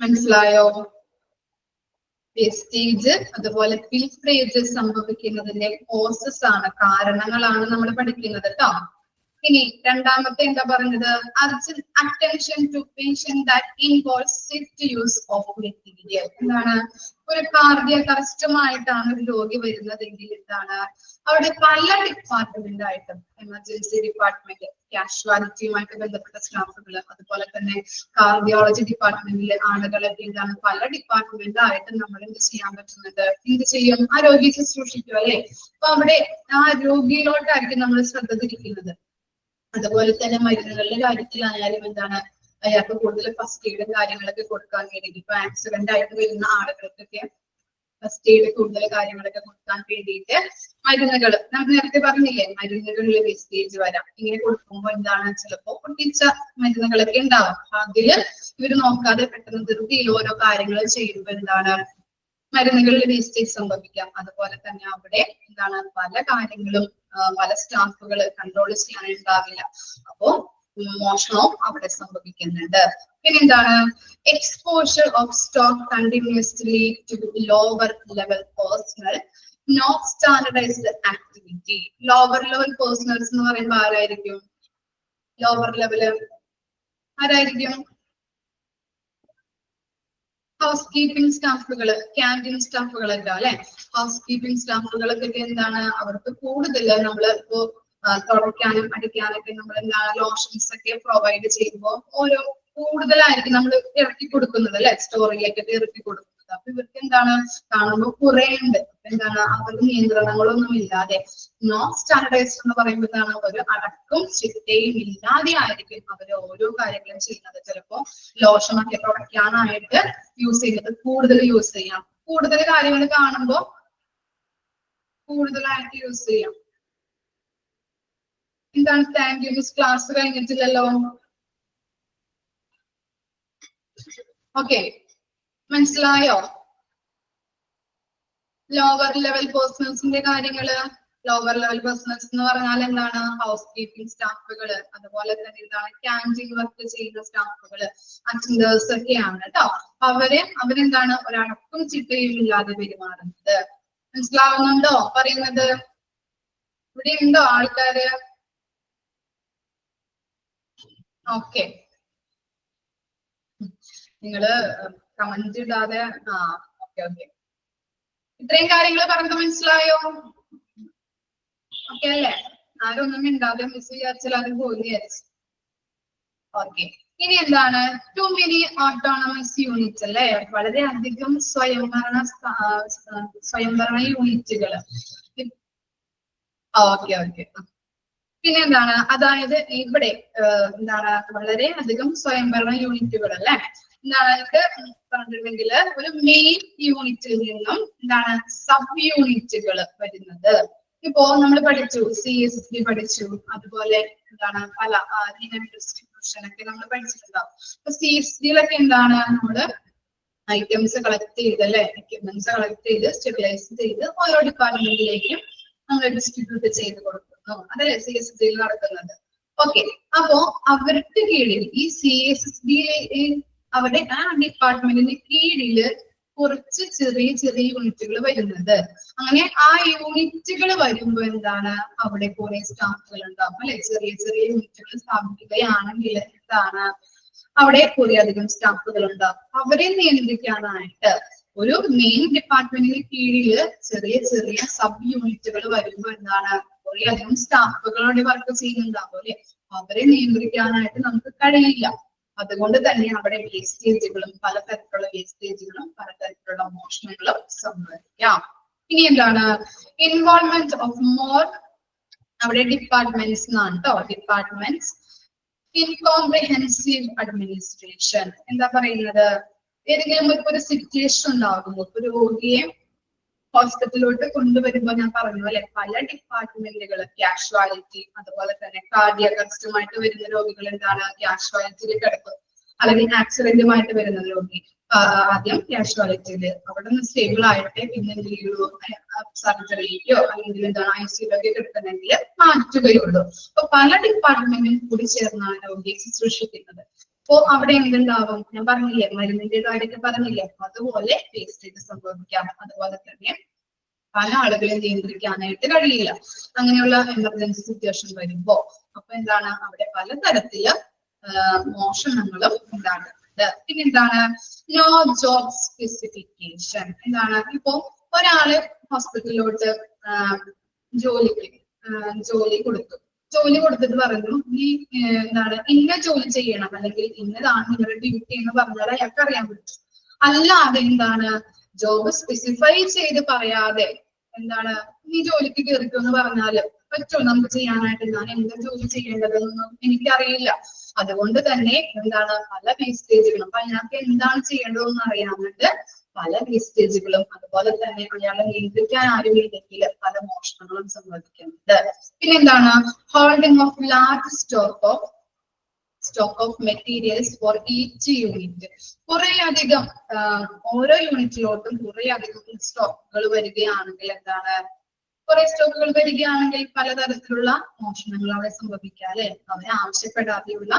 മനസ്സിലായോ? വേസ്റ്റേജ് അതുപോലെ പിൽഫ്രേജ് സംഭവിക്കുന്നതിന്റെ കോസസ് ആണ്, കാരണങ്ങളാണ് നമ്മൾ പഠിക്കുന്നത് കേട്ടോ. ഇനി രണ്ടാമത്തെ എന്താ പറഞ്ഞത്? Urgent attention to patient that involves swift use of material. എന്താണ്? ഒരു കാർഡിയക് അറസ്റ്റുമായിട്ടാണ് ഒരു രോഗി വരുന്നതെങ്കിൽ എന്താണ് അവിടെ പല ഡിപ്പാർട്ട്മെന്റ് ആയിട്ടും, എമർജൻസി ഡിപ്പാർട്ട്മെന്റ്, കാഷ്വാലിറ്റിയുമായിട്ട് ബന്ധപ്പെട്ട സ്റ്റാഫുകൾ, അതുപോലെ തന്നെ കാർഡിയോളജി ഡിപ്പാർട്ട്മെന്റിലെ ആളുകളൊക്കെ എന്താണ് പല ഡിപ്പാർട്ട്മെന്റ് ആയിട്ട് നമ്മൾ എന്ത് ചെയ്യാൻ പറ്റുന്നുണ്ട്? എന്ത് ചെയ്യും? ആ രോഗിയെ ശുശ്രൂഷിക്കും അല്ലെ? അപ്പൊ അവിടെ ആ രോഗിയിലോട്ടായിരിക്കും നമ്മൾ ശ്രദ്ധ തിരിക്കുന്നത്. അതുപോലെ തന്നെ മരുന്നുകളുടെ കാര്യത്തിലായാലും എന്താണ് അയാൾക്ക് കൂടുതൽ ഫസ്റ്റ് എയ്ഡും കാര്യങ്ങളൊക്കെ കൊടുക്കാൻ വേണ്ടിയിട്ട്, ഇപ്പൊ ആക്സിഡന്റ് ആയിട്ട് വരുന്ന ആളുകൾക്കൊക്കെ ഫസ്റ്റ് എയ്ഡ് കൂടുതൽ കാര്യങ്ങളൊക്കെ കൊടുക്കാൻ വേണ്ടിയിട്ട് മരുന്നുകൾ, നമ്മൾ നേരത്തെ പറഞ്ഞില്ലേ മരുന്നുകളിൽ വേസ്റ്റേജ് വരാം. ഇങ്ങനെ കൊടുക്കുമ്പോൾ എന്താണ് ചിലപ്പോ പൊട്ടിച്ച മരുന്നുകളൊക്കെ ഉണ്ടാവും. അതില് ഇവര് നോക്കാതെ പെട്ടെന്ന് ധൃതിയിൽ ഓരോ കാര്യങ്ങൾ ചെയ്യുമ്പോൾ എന്താണ് മരുന്നുകളിൽ വേസ്റ്റേജ് സംഭവിക്കാം. അതുപോലെ തന്നെ അവിടെ എന്താണ് പല കാര്യങ്ങളും പല സ്റ്റാഫുകൾ കൺട്രോൾ ചെയ്യാനുണ്ടാവില്ല. അപ്പോ മോഷണവും അവിടെ സംഭവിക്കുന്നുണ്ട്. പിന്നെ എന്താണ്? Exposure of stock continuously to lower level personnel not standardised activity. Lower level personnels എന്ന് പറയുമ്പോൾ ആരായിരിക്കും? ലോവർ ലെവല് ആരായിരിക്കും? ഹൗസ് കീപ്പിംഗ് സ്റ്റാഫുകള്, ക്യാൻറ്റീൻ സ്റ്റാഫുകളൊക്കെ അല്ലെ. ഹൗസ് കീപ്പിംഗ് സ്റ്റാഫുകളൊക്കെ എന്താണ് അവർക്ക് കൂടുതൽ നമ്മൾ ഇപ്പോ തുടയ്ക്കാനും അടിക്കാനൊക്കെ നമ്മൾ എന്താണ് ലോഷൻസ് ഒക്കെ പ്രൊവൈഡ് ചെയ്യുമ്പോൾ ഓരോ കൂടുതലായിരിക്കും നമ്മൾ ഇറക്കി കൊടുക്കുന്നത് അല്ലെ, സ്റ്റോറിലേക്കൊക്കെ ഇറക്കി കൊടുക്കുന്നത്. അപ്പൊ ഇവർക്ക് എന്താണ് കാണുമ്പോൾ കുറെ ഉണ്ട്. എന്താണ് അവർക്ക് നിയന്ത്രണങ്ങളൊന്നും ഇല്ലാതെ നോട്ട് സ്റ്റാൻഡർഡൈസ്ഡ് എന്ന് പറയുമ്പോൾ എന്താണ് ഒരു അടക്കും ചിട്ടയും ഇല്ലാതെ ആയിരിക്കും അവര് ഓരോ കാര്യങ്ങളും ചെയ്യുന്നത്. ചിലപ്പോ ലോഷനൊക്കെ തുടയ്ക്കാനായിട്ട് യൂസ് ചെയ്യുന്നത് കൂടുതൽ യൂസ് ചെയ്യാം. കൂടുതൽ കാര്യങ്ങൾ കാണുമ്പോൾ കൂടുതലായിട്ട് യൂസ് ചെയ്യാം. എന്താണ്? താങ്ക് യു മിസ്, ക്ലാസ് കഴിഞ്ഞിട്ടില്ലല്ലോ. ഓക്കെ, മനസ്സിലായോ? ലോവർ ലെവൽ പേഴ്സണൽസിന്റെ കാര്യങ്ങള്. ലോവർ ലെവൽ പേഴ്സണൽസ് എന്ന് പറഞ്ഞാൽ എന്താണ്? ഹൗസ് കീപ്പിംഗ് സ്റ്റാഫുകള്, അതുപോലെ തന്നെ എന്താണ് ക്യാൻറ്റീൻ വർക്ക് ചെയ്യുന്ന സ്റ്റാഫുകള്, അറ്റൻഡേഴ്സ് ഒക്കെയാണ് കേട്ടോ. അവരെന്താണ് ഒരടക്കും ചിട്ടയും ഇല്ലാതെ പെരുമാറുന്നത്. മനസ്സിലാവുന്നുണ്ടോ പറയുന്നത്? ഇവിടെ ഉണ്ടോ ആൾക്കാര്? ഓക്കെ, നിങ്ങള് കമന്റ് ഇടാതെ ഓക്കെ ഓക്കെ, ഇത്രയും കാര്യങ്ങൾ പറഞ്ഞത് മനസ്സിലായോ? ഓക്കെ അല്ലേ? ആരും ഒന്നും ഇണ്ടാതെ മിസ് വിചാരിച്ചാൽ അത് പോയി വിചാരിച്ചു. ഓക്കെ, ഇനി എന്താണ്? ടു മെനി ഓട്ടോണമസ് യൂണിറ്റ് അല്ലെ, വളരെയധികം സ്വയംഭരണ യൂണിറ്റുകൾ. ഓക്കെ ഓക്കെ, പിന്നെ എന്താണ്? അതായത് ഇവിടെ എന്താണ് വളരെ അധികം സ്വയംഭരണ യൂണിറ്റുകൾ അല്ലെ. എന്താണ് ഇത് പറഞ്ഞിട്ടുണ്ടെങ്കിൽ ഒരു മെയിൻ യൂണിറ്റിൽ നിന്നും എന്താണ് സബ് യൂണിറ്റുകൾ വരുന്നത്. ഇപ്പോ നമ്മൾ പഠിച്ചു CSD പഠിച്ചു, അതുപോലെ എന്താണ് പല ഡിസ്ട്രിബ്യൂഷൻ ഒക്കെ നമ്മൾ പഠിച്ചിട്ടുണ്ടാവും. അപ്പൊ CSDയിലൊക്കെ എന്താണ് നമ്മള് ഐറ്റംസ് കളക്ട് ചെയ്ത് അല്ലെ, എക്യുപ്മെന്റ്സ് കളക്ട് ചെയ്ത് സ്റ്റെബിലൈസ് ചെയ്ത് ഓരോ ഡിപ്പാർട്ട്മെന്റിലേക്കും നമ്മൾ ഡിസ്ട്രിബ്യൂട്ട് ചെയ്ത് കൊടുക്കുന്നു. അതല്ലേ CSD നടക്കുന്നത്. ഓക്കെ, അപ്പോ അവർക്ക് കീഴിൽ ഈ CSD അവരുടെ ആ ഡിപ്പാർട്ട്മെന്റിന് കീഴില് കുറച്ച് ചെറിയ ചെറിയ യൂണിറ്റുകൾ വരുന്നത്. അങ്ങനെ ആ യൂണിറ്റുകൾ വരുമ്പോ എന്താണ് അവിടെ കുറെ സ്റ്റാഫുകൾ ഉണ്ടാവും അല്ലെ. ചെറിയ ചെറിയ യൂണിറ്റുകൾ സ്ഥാപിക്കുകയാണെങ്കിൽ എന്താണ് അവിടെ കുറെ അധികം സ്റ്റാഫുകൾ ഉണ്ടാവും. അവരെ നിയന്ത്രിക്കാനായിട്ട് ഒരു മെയിൻ ഡിപ്പാർട്ട്മെന്റിന് കീഴില് ചെറിയ ചെറിയ സബ് യൂണിറ്റുകൾ വരുമ്പോ എന്താണ് കുറെ അധികം സ്റ്റാഫുകളുടെ വർക്ക് ചെയ്യുന്നുണ്ടാവും അല്ലെ. അവരെ നിയന്ത്രിക്കാനായിട്ട് നമുക്ക് കഴിയില്ല. അതുകൊണ്ട് തന്നെ അവിടെ വേസ്റ്റേജുകളും പലതരത്തിലുള്ള വേസ്റ്റേജുകളും പലതരത്തിലുള്ള മോഷണങ്ങളും സംഭവിക്കാം. ഇനി എന്താണ്? ഇൻവോൾവ്മെന്റ് ഓഫ് മോർ, അവിടെ ഡിപ്പാർട്ട്മെന്റ്സ് എന്നാണ് കേട്ടോ. Departments incomprehensive administration. എന്താ പറയുന്നത്? ഏതെങ്കിലും ഒരു സിറ്റുവേഷൻ ഉണ്ടാകുമ്പോൾ ഒരു രോഗിയെ ഹോസ്പിറ്റലിലോട്ട് കൊണ്ടുവരുമ്പോൾ ഞാൻ പറഞ്ഞു അല്ലെ, പല ഡിപ്പാർട്ട്മെന്റുകൾ, കാഷ്വാലിറ്റി, അതുപോലെ തന്നെ കാർഡിയക് അറസ്റ്റുമായിട്ട് വരുന്ന രോഗികൾ എന്താണ് കാഷ്വാലിറ്റിയിൽ കിടക്കും. അല്ലെങ്കിൽ ആക്സിഡന്റുമായിട്ട് വരുന്ന രോഗി ആദ്യം കാഷ്വാലിറ്റിയില് അവിടെ നിന്ന് സ്റ്റേബിൾ ആയിട്ട് പിന്നെ എന്തെങ്കിലും സർജറിയിലോ അല്ലെങ്കിൽ എന്താണ് ICUലൊക്കെ കിട്ടണമെങ്കിൽ മാറ്റുകയുള്ളൂ. അപ്പൊ പല ഡിപ്പാർട്ട്മെന്റും കൂടി ചേർന്നാണ് രോഗിയെ ശുശ്രൂഷിക്കുന്നത്. അപ്പോ അവിടെ എന്തുണ്ടാവും? ഞാൻ പറഞ്ഞില്ലേ, മരുന്നിന്റെ കാര്യമൊക്കെ പറഞ്ഞില്ലേ, അതുപോലെ വേസ്റ്റേജ് സംഭവിക്കാം. അതുപോലെ തന്നെ പല ആളുകളെ നിയന്ത്രിക്കാനായിട്ട് കഴിയില്ല അങ്ങനെയുള്ള എമർജൻസി സിറ്റുവേഷൻ വരുമ്പോ. അപ്പൊ എന്താണ്, അവിടെ പലതരത്തില് മോഷണങ്ങളും ഉണ്ടാകുന്നുണ്ട്. പിന്നെ എന്താണ്, നോ ജോബ് സ്പെസിഫിക്കേഷൻ. എന്താണ്, ഇപ്പൊ ഒരാള് ഹോസ്പിറ്റലിലോട്ട് ജോലി കൊടുത്തിട്ട് പറഞ്ഞു ഈ എന്താണ് ഇന്ന ജോലി ചെയ്യണം അല്ലെങ്കിൽ ഇന്നതാണ് നിങ്ങളുടെ ഡ്യൂട്ടി എന്ന് പറഞ്ഞാൽ അയാൾക്ക് അറിയാൻ പറ്റും. അല്ലാതെ എന്താണ് ജോബ് സ്പെസിഫൈ ചെയ്ത് പറയാതെ എന്താണ് നീ ജോലിക്ക് കയറിക്കോ എന്ന് പറഞ്ഞാല് പറ്റുമോ നമുക്ക് ചെയ്യാനായിട്ട്? ഞാൻ എന്താ ജോലി ചെയ്യേണ്ടതെന്നൊന്നും എനിക്കറിയില്ല. അതുകൊണ്ട് തന്നെ എന്താണ് പല വേസ്റ്റേജുകളും, അപ്പൊ അതിനകത്ത് എന്താണ് ചെയ്യേണ്ടതെന്ന് അറിയാവുന്നത് പല വേസ്റ്റേജുകളും, അതുപോലെ തന്നെ അയാളെ നിയന്ത്രിക്കാൻ ആരുമില്ലെങ്കിൽ പല മോഷണങ്ങളും സംഭവിക്കുന്നുണ്ട്. പിന്നെ എന്താണ്, holding of large stock of materials for each unit. കുറെ അധികം ഓരോ യൂണിറ്റിലോട്ടും കുറെ അധികം സ്റ്റോക്കുകൾ വരികയാണെങ്കിൽ എന്താണ്, കുറെ സ്റ്റോക്കുകൾ വരികയാണെങ്കിൽ പലതരത്തിലുള്ള മോഷണങ്ങൾ അവിടെ സംഭവിക്കാം അല്ലെ. അവരെ ആവശ്യപ്പെടാതെയുള്ള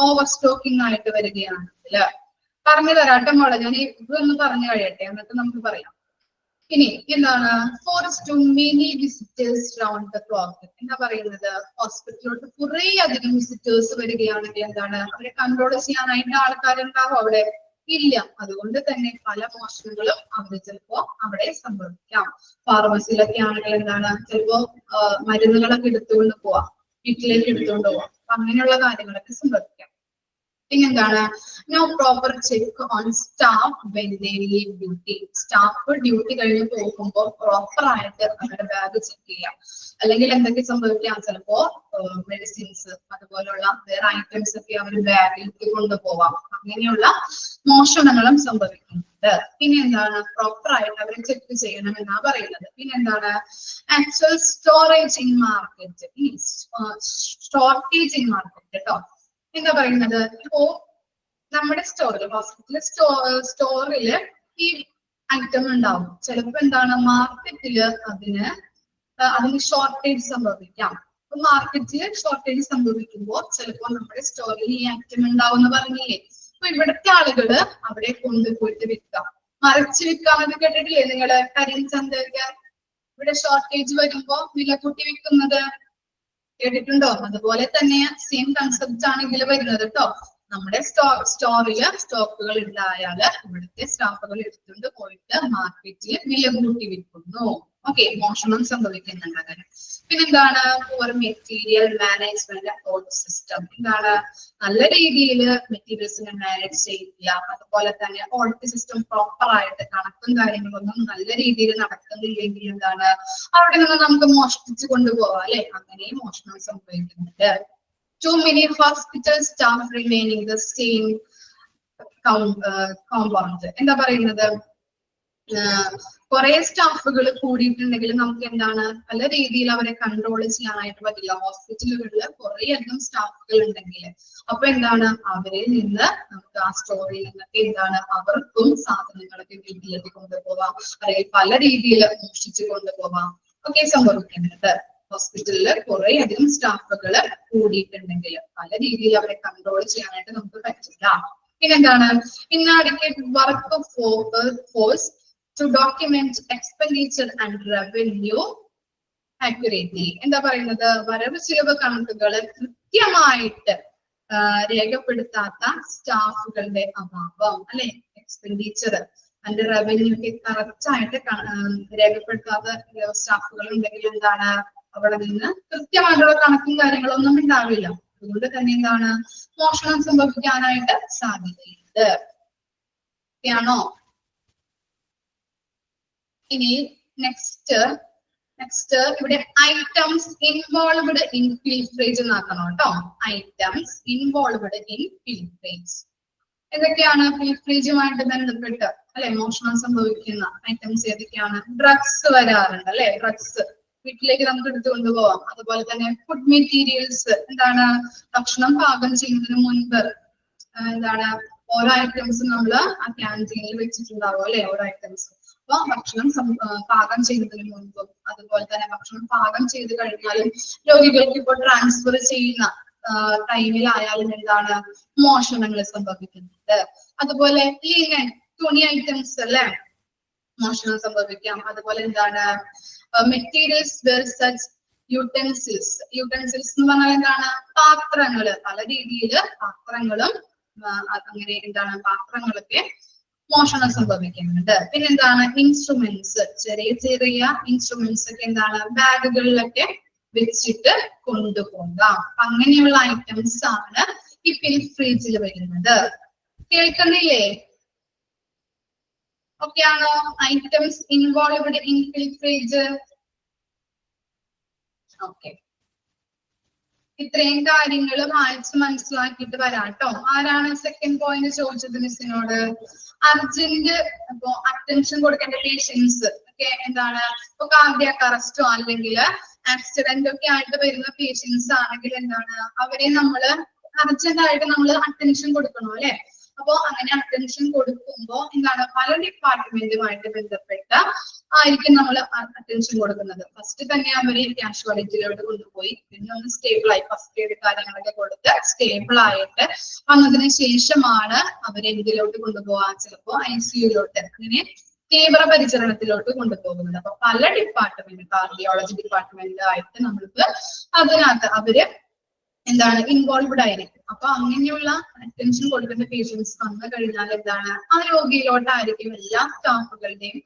ഓവർ സ്റ്റോക്കിംഗ് ആയിട്ട് വരികയാണെങ്കിൽ പറഞ്ഞു തരാട്ടെ മോളെ, ഞാൻ ഇതൊന്ന് പറഞ്ഞു കഴിയട്ടെ എന്നിട്ട് നമുക്ക് പറയാം. ഇനി എന്താണ്, forest to many visitors round the clock. എന്താ പറയുന്നത്, ഹോസ്പിറ്റലിലോട്ട് കുറെ അധികം വിസിറ്റേഴ്സ് വരികയാണെങ്കിൽ എന്താണ്, അവരെ കൺട്രോൾ ചെയ്യാനായിട്ട് ആൾക്കാരുണ്ടാവും അവിടെ? ഇല്ല. അതുകൊണ്ട് തന്നെ പല മോഷണങ്ങളും അവിടെ ചിലപ്പോ അവിടെ സംഭവിക്കാം. ഫാർമസിയിലൊക്കെ ആണെങ്കിൽ എന്താണ്, ചിലപ്പോ മരുന്നുകളൊക്കെ എടുത്തുകൊണ്ട് പോവാം, വീട്ടിലേക്ക് എടുത്തുകൊണ്ട് പോവാം. അപ്പൊ അങ്ങനെയുള്ള കാര്യങ്ങളൊക്കെ സംഭവിക്കാം. പിന്നെന്താണ്, no proper check on staff when they leave duty. Staff duty കഴിഞ്ഞ് പോകുമ്പോൾ പ്രോപ്പർ ആയിട്ട് അവരുടെ ബാഗ് ചെക്ക് ചെയ്യാം. അല്ലെങ്കിൽ എന്തൊക്കെ സംഭവിക്കാം, ചിലപ്പോ മെഡിസിൻസ് അതുപോലുള്ള വേറെ ഐറ്റംസ് ഒക്കെ അവർ ബാഗിലേക്ക് കൊണ്ടുപോവാം. അങ്ങനെയുള്ള മോഷണങ്ങളും സംഭവിക്കുന്നുണ്ട്. പിന്നെ എന്താണ്, പ്രോപ്പർ ആയിട്ട് അവരെ ചെക്ക് ചെയ്യണം എന്നാ പറയുന്നത്. പിന്നെ എന്താണ്, actual storage in market. Shortage in market കേട്ടോ. എന്താ പറയുന്നത്, ഇപ്പോ നമ്മുടെ സ്റ്റോറിൽ, ഹോസ്പിറ്റൽ സ്റ്റോറില് ഈ ഐറ്റം ഉണ്ടാവും. ചിലപ്പോ എന്താണ്, മാർക്കറ്റില് അതിന് ഷോർട്ടേജ് സംഭവിക്കാം. അപ്പൊ മാർക്കറ്റില് ഷോർട്ടേജ് സംഭവിക്കുമ്പോൾ ചിലപ്പോൾ നമ്മുടെ സ്റ്റോറിൽ ഈ ഐറ്റം ഉണ്ടാവും എന്ന് പറഞ്ഞില്ലേ. അപ്പൊ ഇവിടുത്തെ ആളുകള് അവിടെ കൊണ്ടുപോയിട്ട് വിൽക്കാം, മറിച്ച് വിൽക്കാമെന്ന് കേട്ടിട്ടില്ലേ നിങ്ങള്? കരിഞ്ചന്തയൊക്കെ ഇവിടെ ഷോർട്ടേജ് വരുമ്പോ വില കൂട്ടി വിൽക്കുന്നത് കേട്ടിട്ടുണ്ടോ? അതുപോലെ തന്നെ സെയിം കൺസെപ്റ്റ് ആണ് ഇതിൽ വരുന്നത് കേട്ടോ. നമ്മുടെ സ്റ്റോറില് സ്റ്റോക്കുകൾ ഉണ്ടായാല് ഇവിടുത്തെ സ്റ്റാഫുകൾ എടുത്തുകൊണ്ട് പോയിട്ട് മാർക്കറ്റിൽ വില കൂട്ടി വിൽക്കുന്നു. ഓക്കെ, മോഷണം സംഭവിക്കുന്നുണ്ട് അങ്ങനെ. പിന്നെന്താണ്, poor material management account system. എന്താണ്, നല്ല രീതിയിൽ മെറ്റീരിയൽസിനെ മാനേജ് ചെയ്യില്ല. അതുപോലെ തന്നെ ഓഡിറ്റ് സിസ്റ്റം പ്രോപ്പർ ആയിട്ട് കണക്കും കാര്യങ്ങളൊന്നും നല്ല രീതിയിൽ നടക്കുന്നില്ലെങ്കിൽ എന്താണ്, അവിടെ നിന്ന് നമുക്ക് മോഷ്ടിച്ചു കൊണ്ടുപോവാം അല്ലെ. അങ്ങനെയും മോഷണം സംഭവിക്കുന്നുണ്ട്. Too many hospital staff remaining the same compound. എന്താ പറയുന്നത്, കുറെ സ്റ്റാഫുകൾ കൂടിയിട്ടുണ്ടെങ്കിൽ നമുക്ക് എന്താണ് പല രീതിയിൽ അവരെ കൺട്രോൾ ചെയ്യാനായിട്ട് പറ്റില്ല. ഹോസ്പിറ്റലുകളിൽ കുറെ അധികം സ്റ്റാഫുകൾ ഉണ്ടെങ്കിൽ അപ്പൊ എന്താണ്, അവരിൽ നിന്ന് നമുക്ക് ആ സ്റ്റോറിൽ നിന്നൊക്കെ എന്താണ് അവർക്കും സാധനങ്ങളൊക്കെ വീട്ടിലേക്ക് കൊണ്ടുപോവാം, അല്ലെങ്കിൽ പല രീതിയിൽ മോഷ്ടിച്ചു കൊണ്ടുപോവാം ഒക്കെ സംഭവിക്കുന്നുണ്ട്. ഹോസ്പിറ്റലില് കുറെ അധികം സ്റ്റാഫുകൾ കൂടിയിട്ടുണ്ടെങ്കിൽ പല രീതിയിൽ അവരെ കൺട്രോൾ ചെയ്യാനായിട്ട് നമുക്ക് പറ്റില്ല. പിന്നെന്താണ്, inadequate workforce to document expenditure and revenue accurately. എന്താ പറയുന്നത്, വരവ് ചിലവ് കണക്കുകൾ കൃത്യമായിട്ട് രേഖപ്പെടുത്താത്ത സ്റ്റാഫുകളുടെ അഭാവം അല്ലെ. എക്സ്പെൻഡിച്ചർ ആൻഡ് റവന്യൂ ഒക്കെ കറക്റ്റ് ആയിട്ട് രേഖപ്പെടുത്താത്ത സ്റ്റാഫുകൾ ഉണ്ടെങ്കിൽ എന്താണ്, അവിടെ നിന്ന് കൃത്യമായിട്ടുള്ള കണക്കും കാര്യങ്ങളൊന്നും ഉണ്ടാവില്ല. അതുകൊണ്ട് തന്നെ എന്താണ്, മോഷണം സംഭവിക്കാനായിട്ട് സാധ്യതയുണ്ട്. ാണോ? ഇനി നെക്സ്റ്റ് ഇവിടെ ഐറ്റംസ് ഇൻവോൾവ്ഡ് ഇൻ ഫിൽട്രേജ് എന്നാക്കണം കേട്ടോ. ഐറ്റംസ് ഇൻവോൾവ്ഡ് ഇൻ ഫിൽട്രേജ് എന്തൊക്കെയാണ്? ഫിൽട്രേജുമായിട്ട് ബന്ധപ്പെട്ട് അല്ലെ മോഷണം സംഭവിക്കുന്ന ഐറ്റംസ് ഏതൊക്കെയാണ്? ഡ്രഗ്സ് വരാറുണ്ട് അല്ലെ. ഡ്രഗ്സ് വീട്ടിലേക്ക് നമുക്ക് എടുത്തു കൊണ്ടുപോവാം. അതുപോലെ തന്നെ ഫുഡ് മെറ്റീരിയൽസ്, എന്താണ് ഭക്ഷണം പാകം ചെയ്യുന്നതിന് മുൻപ് എന്താണ് ഓരോ ഐറ്റംസും നമ്മൾ ആ ക്യാൻറ്റീനിൽ വെച്ചിട്ടുണ്ടാവും അല്ലെ, ഓരോ ഐറ്റംസ്. അപ്പൊ ഭക്ഷണം പാകം ചെയ്യുന്നതിന് മുൻപും അതുപോലെ തന്നെ ഭക്ഷണം പാകം ചെയ്ത് കഴിഞ്ഞാലും രോഗികൾക്ക് ഇപ്പോൾ ട്രാൻസ്ഫർ ചെയ്യുന്ന ടൈമിലായാലും എന്താണ് മോഷണങ്ങൾ സംഭവിക്കുന്നുണ്ട്. അതുപോലെ ലീനൻ തുണി ഐറ്റംസ് അല്ലെ മോഷണം സംഭവിക്കാം. അതുപോലെ എന്താണ് materials were such utensils. Utensils എന്ന് പറഞ്ഞാൽ എന്താണ് പാത്രങ്ങള്, പല രീതിയിൽ പാത്രങ്ങളും അങ്ങനെ എന്താണ് പാത്രങ്ങളൊക്കെ മോഷണം സംഭവിക്കുന്നുണ്ട്. പിന്നെന്താണ് ഇൻസ്ട്രുമെന്റ്സ്, ചെറിയ ചെറിയ ഇൻസ്ട്രുമെന്റ്സ് ഒക്കെ എന്താണ് ബാഗുകളിലൊക്കെ വെച്ചിട്ട് കൊണ്ടുപോകാം. അങ്ങനെയുള്ള ഐറ്റംസ് ആണ് ഈ പിൽഫ്രേജിൽ വരുന്നത്. കേൾക്കുന്നില്ലേ? ഓക്കെ ആണോ? Items involved in പിൽഫ്രേജ്. ഓക്കെ, ഇത്രയും കാര്യങ്ങൾ വായിച്ച് മനസ്സിലാക്കിയിട്ട് വരാട്ടോ. ആരാണ് സെക്കൻഡ് പോയിന്റ് ചോദിച്ചത് മിസ്സിനോട്? അർജന്റ് ഇപ്പൊ അറ്റൻഷൻ കൊടുക്കേണ്ട പേഷ്യൻസ് ഒക്കെ എന്താണ് ഇപ്പൊ കാർഡിയാക് അറസ്റ്റോ അല്ലെങ്കിൽ ആക്സിഡന്റ് ഒക്കെ ആയിട്ട് വരുന്ന പേഷ്യൻസ് ആണെങ്കിൽ എന്താണ് അവരെ നമ്മൾ അർജന്റ് ആയിട്ട് നമ്മൾ അറ്റൻഷൻ കൊടുക്കണം അല്ലെ. അപ്പോ അങ്ങനെ അറ്റൻഷൻ കൊടുക്കുമ്പോ എന്താണ് പല ഡിപ്പാർട്ട്മെന്റുമായിട്ട് ബന്ധപ്പെട്ട് ആയിരിക്കും നമ്മൾ അറ്റൻഷൻ കൊടുക്കുന്നത്. ഫസ്റ്റ് തന്നെ അവര് കാഷ്വാലിറ്റിയിലോട്ട് കൊണ്ടുപോയി പിന്നെ ഒന്ന് സ്റ്റേബിൾ ആയി ഫസ്റ്റ് എയ്ഡ് കാര്യങ്ങളൊക്കെ കൊടുത്ത് സ്റ്റേബിൾ ആയിട്ട് വന്നതിന് ശേഷമാണ് അവരെന്തിലോട്ട് കൊണ്ടുപോകാൻ ചിലപ്പോ ICUലോട്ട് അങ്ങനെ തീവ്ര പരിചരണത്തിലോട്ട് കൊണ്ടുപോകുന്നത്. അപ്പൊ പല ഡിപ്പാർട്ട്മെന്റ് കാർഡിയോളജി ഡിപ്പാർട്ട്മെന്റ് ആയിട്ട് നമ്മൾക്ക് അതിനകത്ത് അവര് എന്താണ് ഇൻവോൾവ്ഡ് ആയിരിക്കും. അപ്പൊ അങ്ങനെയുള്ള അറ്റൻഷൻ കൊടുക്കേണ്ട പേഷ്യൻസ് വന്നു കഴിഞ്ഞാൽ എന്താണ് ആ രോഗിയിലോട്ടായിരിക്കും എല്ലാ സ്റ്റാഫുകളുടെയും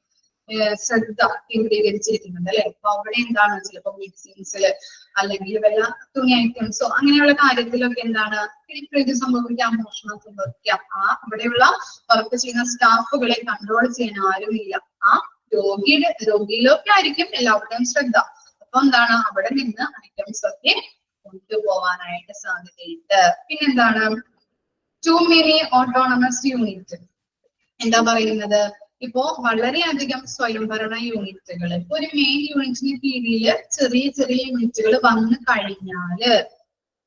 ശ്രദ്ധ കേന്ദ്രീകരിച്ചിരിക്കുന്നത് അല്ലെ. അപ്പൊ അവിടെ എന്താണ് ചിലപ്പോ മെഡിസിൻസില് അല്ലെങ്കിൽ വല്ല തുണി ഐറ്റംസോ അങ്ങനെയുള്ള കാര്യത്തിലൊക്കെ എന്താണ് പിൽഫ്രേജ് സംഭവിക്കാം, മോഷണം സംഭവിക്കാം. ആ അവിടെയുള്ള വർക്ക് ചെയ്യുന്ന സ്റ്റാഫുകളെ കൺട്രോൾ ചെയ്യാൻ ആരുമില്ല. ആ രോഗിയിലൊക്കെ ആയിരിക്കും എല്ലാവരുടെയും ശ്രദ്ധ. അപ്പൊ എന്താണ് അവിടെ നിന്ന് ഐറ്റംസ് ഒക്കെ കൊണ്ടുപോവാനായിട്ട് സാധ്യതയുണ്ട്. പിന്നെന്താണ് ടു മെനി ഓട്ടോണമസ് യൂണിറ്റ്. എന്താ പറയുന്നത്? ഇപ്പോ വളരെയധികം സ്വയംഭരണ യൂണിറ്റുകൾ, ഇപ്പൊ ഒരു മെയിൻ യൂണിറ്റിന് കീഴില് ചെറിയ ചെറിയ യൂണിറ്റുകൾ വന്നു കഴിഞ്ഞാല്,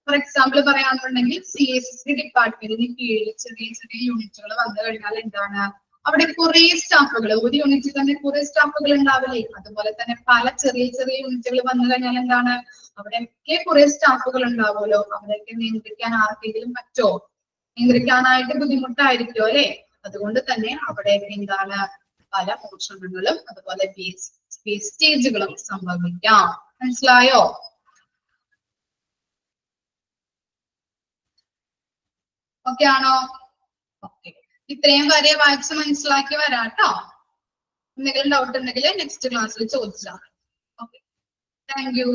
ഫോർ എക്സാമ്പിൾ പറയാന്നുണ്ടെങ്കിൽ CSC ഡിപ്പാർട്ട്മെന്റിന് കീഴിൽ ചെറിയ ചെറിയ യൂണിറ്റുകൾ വന്നു കഴിഞ്ഞാൽ എന്താണ് അവിടെ കുറെ സ്റ്റാഫുകൾ, ഒരു യൂണിറ്റിൽ തന്നെ കുറെ സ്റ്റാഫുകൾ ഉണ്ടാവില്ലേ. അതുപോലെ തന്നെ പല ചെറിയ ചെറിയ യൂണിറ്റുകൾ വന്നു കഴിഞ്ഞാൽ എന്താണ് അവിടെയൊക്കെ കുറെ സ്റ്റാഫുകൾ ഉണ്ടാവുമല്ലോ. അവരൊക്കെ നിയന്ത്രിക്കാൻ ആർക്കെങ്കിലും പറ്റുമോ? നിയന്ത്രിക്കാനായിട്ട് ബുദ്ധിമുട്ടായിരിക്കും അല്ലെ. അതുകൊണ്ട് തന്നെ അവിടെ എന്താണ് പല മോഷണങ്ങളും അതുപോലെ വേസ്റ്റേജുകളും സംഭവിക്കാം. മനസ്സിലായോ? ഓക്കെ ആണോ? ഓക്കെ, ഇത്രയും വരെ വായിച്ച് മനസ്സിലാക്കി വരാട്ടോ. എന്തെങ്കിലും ഡൗട്ട് ഉണ്ടെങ്കിൽ നെക്സ്റ്റ് ക്ലാസ്സിൽ ചോദിച്ചാൽ. Okay, thank you.